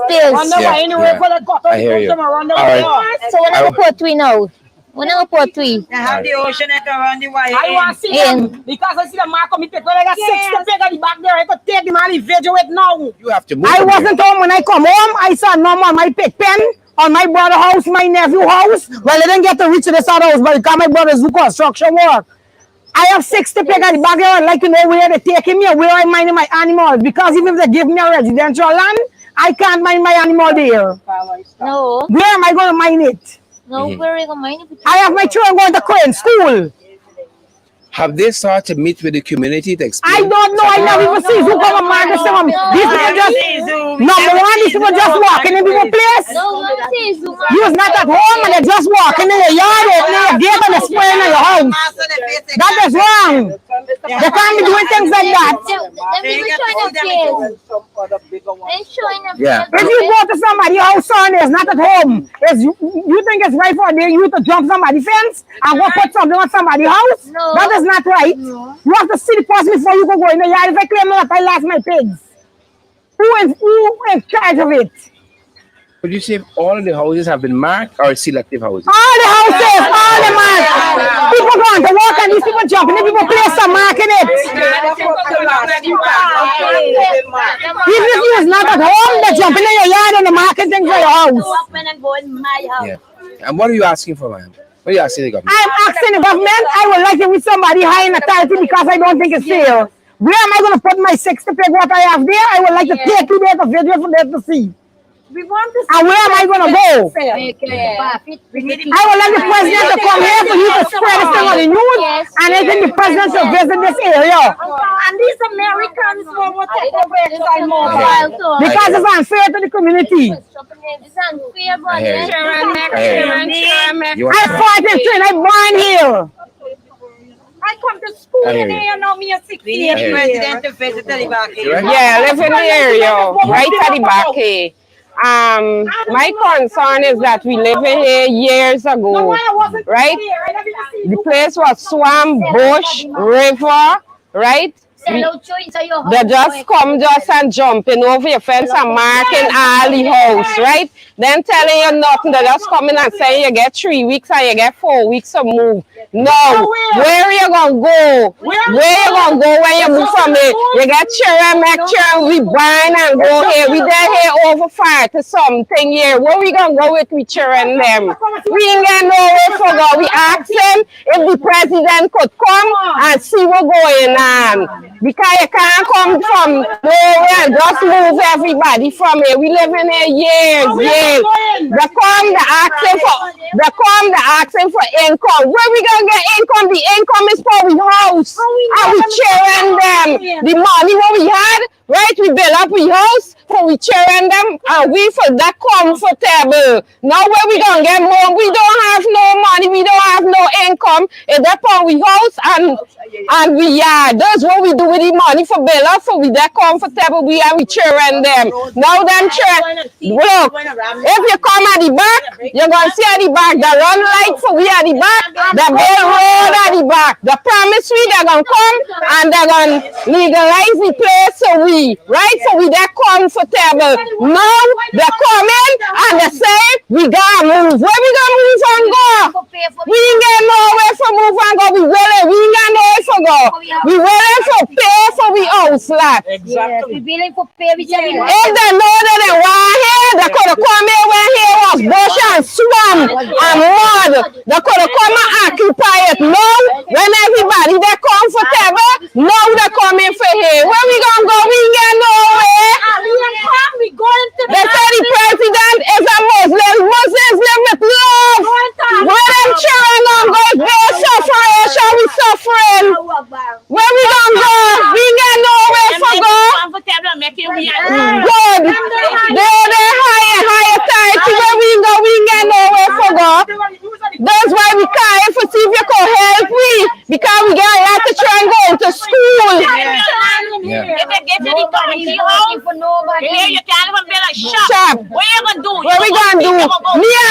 L: stay.
A: I hear you. All right.
L: So when I put we now. When I put we.
M: I have the ocean around the wire.
J: I want to see them because I see the mark of me people. I got 6 to pick at the back there. I could take the money evacuate now.
A: You have to move.
J: I wasn't home when I come home. I saw no more my pick pen on my brother's house, my nephew's house. Well, I didn't get to reach to this other house, but because my brothers do construction work. I have 6 to pick at the back there. I'd like to know where they're taking me or where I'm minding my animals. Because even if they give me a residential land, I can't mind my animal there.
L: No.
J: Where am I going to mine it?
L: No, where are you going to mine it?
J: I have my children going to Crane school.
A: Have they started to meet with the community to explain?
J: I don't know. I never even see who come and mark the song. These people just, number one, these people just walking in people's place. You was not at home and they're just walking in your yard, opening your gate and they're spraying in your house. That is wrong. They can't be doing things like that.
A: Yeah.
J: If you go to somebody's house, son, is not at home. You think it's right for you to jump somebody's fence and go put something on somebody's house? That is not right. You have to see the person before you go in the yard. If I claim that I lost my pigs, who is in charge of it?
A: Would you say all of the houses have been marked or selective houses?
J: All the houses, all the marks. People going to walk and these people jumping. People place some mark in it. Even if you was not at home, they're jumping in your yard and the marking things for your house.
A: Yeah. And what are you asking for, ma'am? What are you asking the government?
J: I'm asking the government. I would like it with somebody high in authority because I don't think it's fair. Where am I going to put my 6 to pick what I have there? I would like to take you there to video for them to see.
G: We want to
J: And where am I going to go? I would like the president to come here for you to spread this thing on the news. And I think the president should visit this area.
G: And these Americans will take over everything mobile.
J: Because it's unfair to the community.
L: It's unfair, but
J: I fought this train. I born here.
G: I come to school and I know me a 16
M: President to visit the back here.
E: Yeah, I live in the area, right at the back here. My concern is that we live in here years ago, right? The place was swamp, bush, river, right? They just come and jumping over your fence and marking all the house, right? Then telling you nothing, they just coming and saying you get 3 weeks and you get 4 weeks to move. No, where are you gonna go? Where you gonna go when you move from it? You get children, make children, we bind and go here. We there here over 5 to something here. Where we gonna go with we children them? We ain't got nowhere for go. We ask them if the president could come and see what's going on. Because you can't come from nowhere and just move everybody from here. We live in here years. They come to asking for income. Where we gonna get income? The income is for we house. And we cheering them. The money what we had, right? We build up we house.
J: for we cheering them, and we for that comfortable. Now where we gonna get more? We don't have no money, we don't have no income. It's that on we house and we that's what we do with the money for bill up, for we that comfortable, we cheering them. Now them cheering. Look, if you come at the back, you're gonna see at the back the run light for we at the back, the bill road at the back. The promise we they're gonna come and they're gonna legalize the place so we, right? So we that comfortable. Now they're coming and they say we gotta move. Where we gonna move and go? We ain't get nowhere for move and go. We ain't got nowhere for go. We willing for pay for we house lot.
G: Exactly. We willing for pay.
J: If they know that they want here, they could have come here when here was bush and swamp and mud. They could have come and occupy it. No, when everybody they comfortable, no, they coming for here. Where we gonna go? We ain't get nowhere.
G: We going to
J: they say the president is a Muslim. Muslims live with love. Where them children gonna go? If they're suffering, shall we suffering? Where we gonna go? We ain't get nowhere for go. Good. They're higher title. Where we go? We ain't get nowhere for go. That's why we can't for see if you can help me, because we got a lot to try and go to school.
G: If they get to the community home for nobody, you can't even build a
J: shop.
G: What you gonna do?
J: What we gonna do? Me a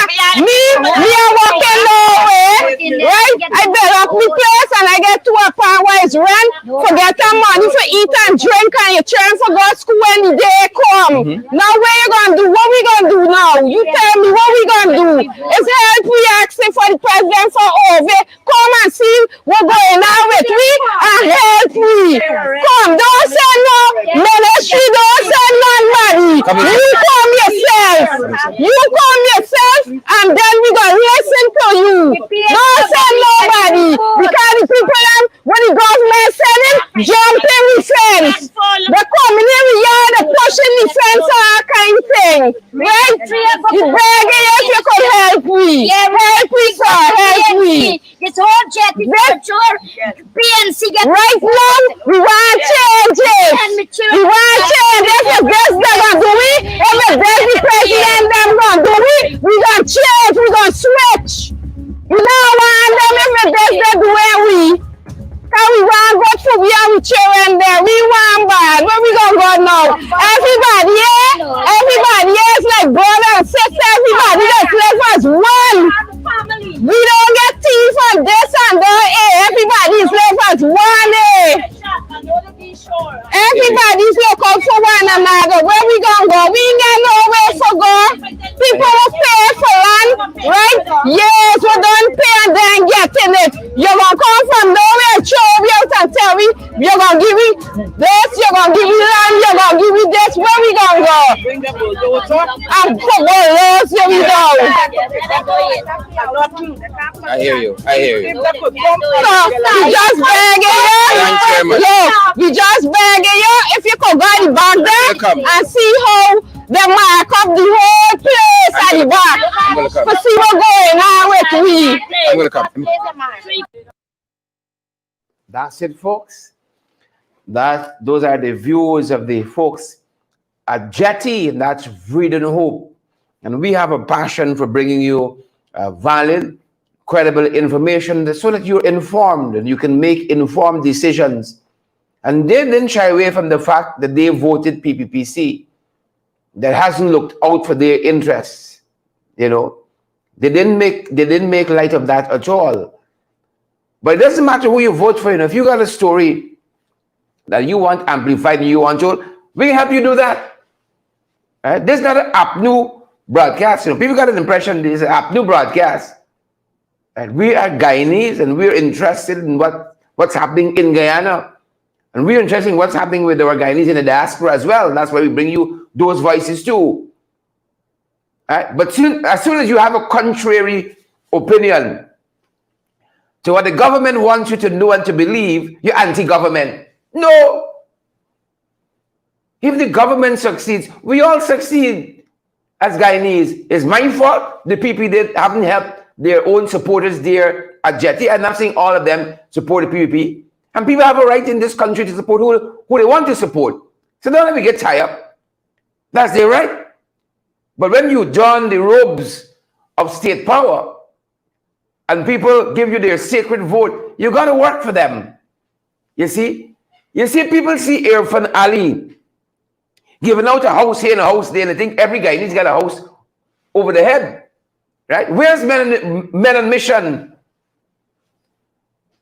J: walking nowhere, right? I build up my place and I get to a point where it's rent, forget the money for eat and drink, and you trying for go to school when the day come. Now where you gonna do? What we gonna do now? You tell me what we gonna do. It's help we asking for the president for over. Come and see what's going on with me and help me. Come, don't say no ministry, don't say nobody. You come yourself. You come yourself and then we gonna listen to you. Don't say nobody. Because the people when the government send it, jumping the fence. They're coming in the yard, they're pushing the fence and all kind of thing. Right? You begging if you could help me. Help me, sir, help me.
G: This whole jet is PNC get
J: right now, we want change it. We want change. If the best they're gonna do it, if the best the president them gonna do it, we gonna change, we gonna switch. We don't want them if the best they do it, we. Cause we want good for we and we children there. We want bad. Where we gonna go now? Everybody here, everybody here is like brother and sister. Everybody that's left as one. We don't get teeth on this and that. Everybody is left as one. Everybody's look out for one another. Where we gonna go? We ain't got nowhere to go. People will pay for land, right? Yes, we don't pay and then getting it. You're gonna come from nowhere, show me out and tell me you're gonna give me this, you're gonna give me land, you're gonna give me this. Where we gonna go? I'm put bulldoze, here we go.
A: I hear you. I hear you.
J: So, we just begging you. Look, we just begging you. If you could go the back there and see how they mark up the whole place at the back. To see what's going on with we.
A: I'm gonna come. That's it, folks. Those are the views of the folks at Jetty, and that's Breeding Hope. And we have a passion for bringing you valid, credible information so that you're informed and you can make informed decisions. And they didn't shy away from the fact that they voted PPPC. That hasn't looked out for their interests. You know, they didn't make light of that at all. But it doesn't matter who you vote for. You know, if you got a story that you want amplified and you want to, we can help you do that. Right? This is not an APNU broadcast. You know, people got an impression this is an APNU broadcast. And we are Guyanese and we're interested in what's happening in Guyana. And we're interested in what's happening with our Guyanese in the diaspora as well. And that's why we bring you those voices too. Right? But as soon as you have a contrary opinion to what the government wants you to know and to believe, you're anti-government. No. If the government succeeds, we all succeed as Guyanese. It's my fault the people haven't helped their own supporters there at Jetty. I'm not saying all of them support the PPP. And people have a right in this country to support who they want to support. So don't let me get tired up. That's their right. But when you don the robes of state power and people give you their sacred vote, you got to work for them. You see? You see, people see Irfan Ali giving out a house here and a house there, and they think every guy needs to get a house over the head. Right? Where's Men on Mission?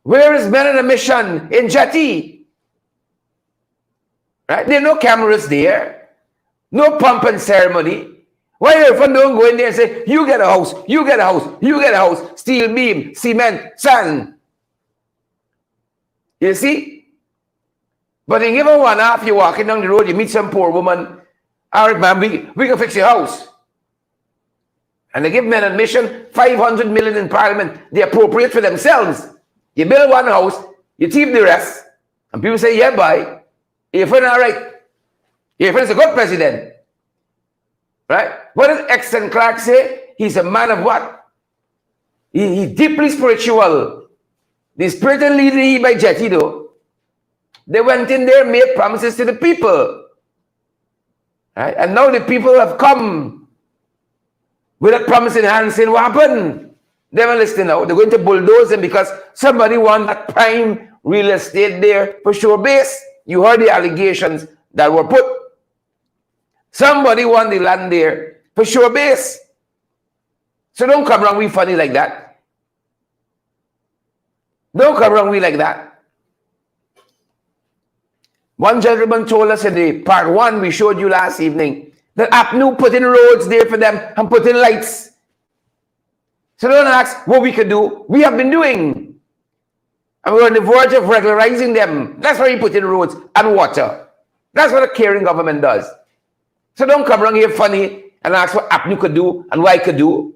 A: Where is Men on a Mission in Jetty? Right? There are no cameras there. No pomp and ceremony. Why Irfan don't go in there and say, you get a house, you get a house, you get a house, steel beam, cement, sand. You see? But in given one half, you're walking down the road, you meet some poor woman. All right, man, we can fix your house. And they give Men on Mission 500 million in Parliament. They appropriate for themselves. You build one house, you keep the rest, and people say, yeah, bye. Irfan, all right. Irfan is a good president. Right? What does Exton Clark say? He's a man of what? He's deeply spiritual. The spiritual leader he by Jetty, though. They went in there, made promises to the people. Right? And now the people have come with a promise in hand saying, what happened? They were listening now. They're going to bulldoze them because somebody won that prime real estate there for sure base. You heard the allegations that were put. Somebody won the land there for sure base. So don't come around we funny like that. Don't come around we like that. One gentleman told us in the part 1 we showed you last evening that APNU put in roads there for them and put in lights. So don't ask what we could do. We have been doing. And we're on the verge of regularizing them. That's why you put in roads and water. That's what a caring government does. So don't come around here funny and ask what APNU could do and why I could do.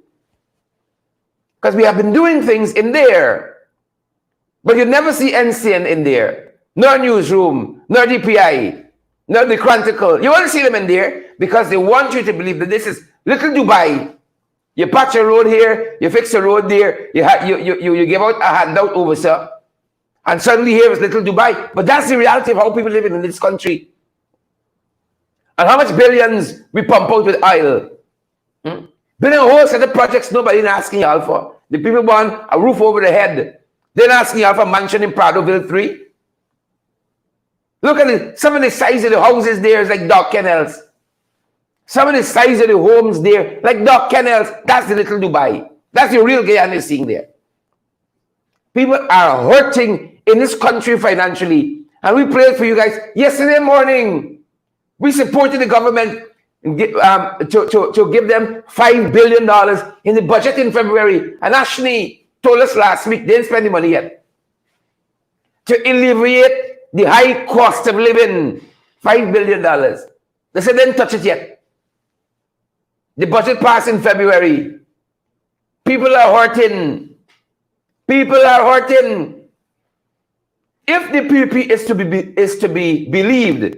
A: Because we have been doing things in there. But you never see NCN in there. Nor Newsroom, nor DPI, nor the Chronicle. You won't see them in there because they want you to believe that this is little Dubai. You patch a road here, you fix a road there, you give out a handout over, sir. And suddenly here is little Dubai. But that's the reality of how people live in this country. And how much billions we pump out with oil. Building a whole set of projects nobody asking y'all for. The people want a roof over their head. They're not asking y'all for a mansion in Pradoville 3. Look at it. Some of the size of the houses there is like dog kennels. Some of the size of the homes there, like dog kennels. That's the little Dubai. That's the real Guyana you're seeing there. People are hurting in this country financially. And we prayed for you guys yesterday morning. We supported the government to give them $5 billion in the budget in February. And Ashley told us last week they didn't spend the money yet. To alleviate the high cost of living, $5 billion. They said they didn't touch it yet. The budget passed in February. People are hurting. People are hurting. If the PPP is to be believed,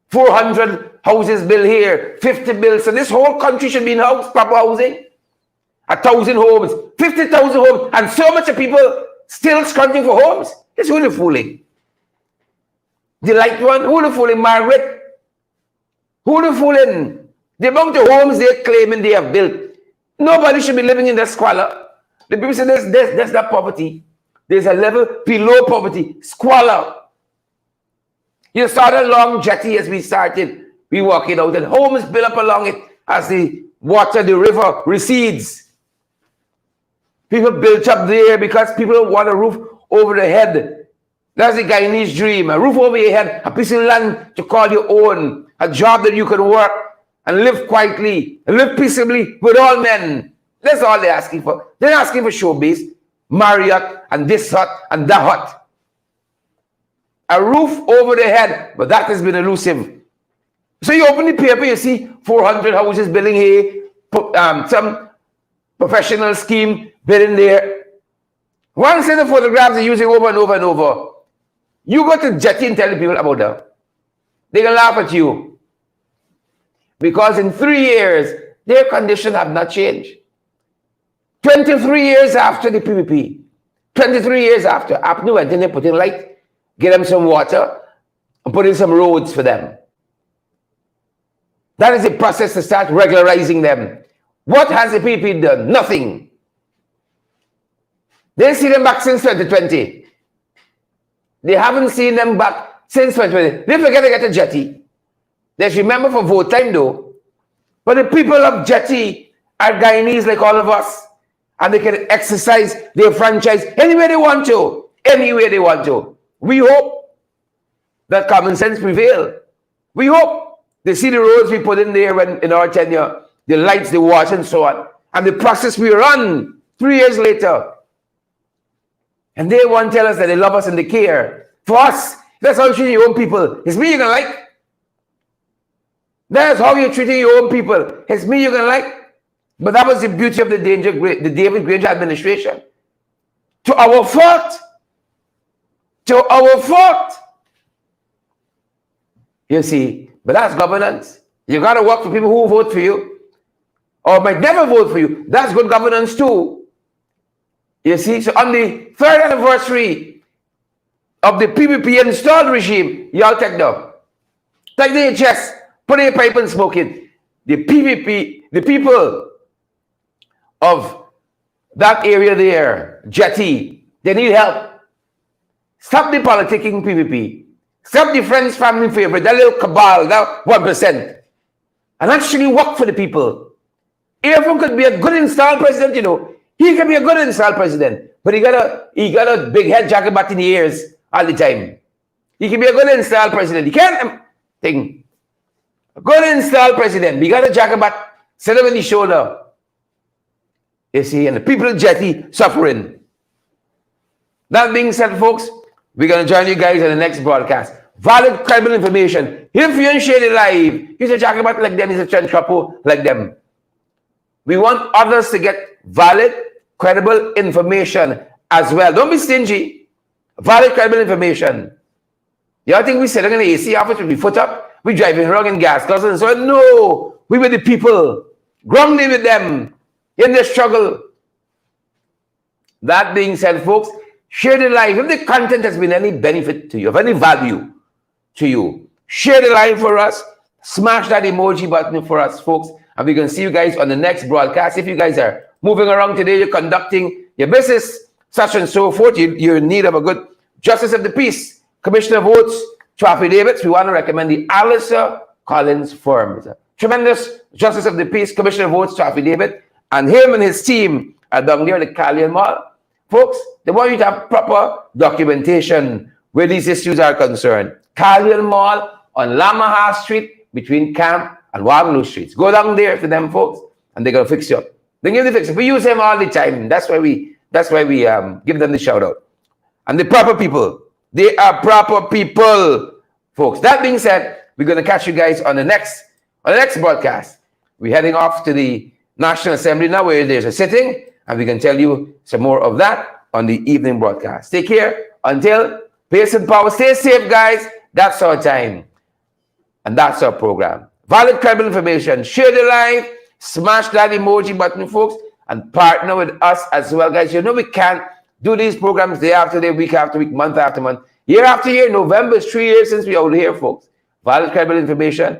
A: 400 houses built here, 50 built. So this whole country should be in proper housing. 1,000 homes, 50,000 homes, and so much of people still scrounging for homes. It's who the fooling. The light one, who the fooling? Margaret. Who the fooling? The amount of homes they're claiming they have built. Nobody should be living in that squalor. The people say there's that poverty. There's a level below poverty, squalor. You started along Jetty as we started. We walk it out and homes built up along it as the water, the river recedes. People built up there because people want a roof over their head. That's the Guyanese dream. A roof over your head, a piece of land to call your own, a job that you can work and live quietly, and live peaceably with all men. That's all they're asking for. They're not asking for showbiz, Marriott, and this hut and that hut. A roof over their head, but that has been elusive. So you open the paper, you see 400 houses building here, some professional scheme building there. One set of photographs they're using over and over and over. You go to Jetty and tell the people about that. They can laugh at you. Because in 3 years, their conditions have not changed. 23 years after the PPP, 23 years after, APNU went in there, put in light, get them some water, and put in some roads for them. That is the process to start regularizing them. What has the PPP done? Nothing. They didn't see them back since 2020. They haven't seen them back since 2020. They forget to get a jetty. Let's remember for vote time though. But the people of Jetty are Guyanese like all of us. And they can exercise their franchise anywhere they want to. Anywhere they want to. We hope that common sense prevail. We hope they see the roads we put in there when in our tenure, the lights, the water, and so on. And the process we run 3 years later. And they want to tell us that they love us and they care. For us, that's how you treat your own people. It's me you're going to like. That's how you're treating your own people. It's me you're going to like. But that was the beauty of the David Granger administration. To our fault. To our fault. You see, but that's governance. You got to work for people who vote for you or might never vote for you. That's good governance too. You see, so on the 3rd anniversary of the PPP installed regime, y'all take down. Take the HS, put in a pipe and smoke it. The PPP, the people of that area there, Jetty, they need help. Stop the politicking PPP. Stop the friends, family, favorite, that little cabal, that 1%. And actually work for the people. Earphone could be a good installed president, you know. He can be a good installed president. But he got a big head jacket back in the ears all the time. He can be a good installed president. He can't think. A good installed president. He got a jacket back, set him on the shoulder. You see, and the people of Jetty suffering. That being said, folks, we're going to join you guys in the next broadcast. Valid, credible information. If you ain't share it live, he's a jackabat like them, he's a trench couple like them. We want others to get valid, credible information as well. Don't be stingy. Valid, credible information. You think we sitting in the AC office with the foot up? We driving around in gas cars and so on? No. We with the people. Grumbling with them in their struggle. That being said, folks, share the live. If the content has been any benefit to you, of any value to you, share the live for us. Smash that emoji button for us, folks. And we're going to see you guys on the next broadcast. If you guys are moving around today, you're conducting your business, such and so forth, you're in need of a good Justice of the Peace, Commissioner of Votes, to affidavits, we want to recommend the Alistair Collins firm. It's a tremendous Justice of the Peace, Commissioner of Votes to affidavit. And him and his team are down there at the Callion Mall. Folks, they want you to have proper documentation where these issues are concerned. Callion Mall on Lamaha Street between Camp and Waterloo Streets. Go down there to them, folks, and they're going to fix you up. They give the fix. We use them all the time. That's why we give them the shout out. And the proper people. They are proper people, folks. That being said, we're going to catch you guys on the next broadcast. We're heading off to the National Assembly now where there's a sitting, and we can tell you some more of that on the evening broadcast. Take care. Until peace and power. Stay safe, guys. That's our time. And that's our program. Valid, credible information. Share the live. Smash that emoji button, folks. And partner with us as well, guys. You know we can't do these programs day after day, week after week, month after month, year after year. November is 3 years since we out here, folks. Valid, credible information.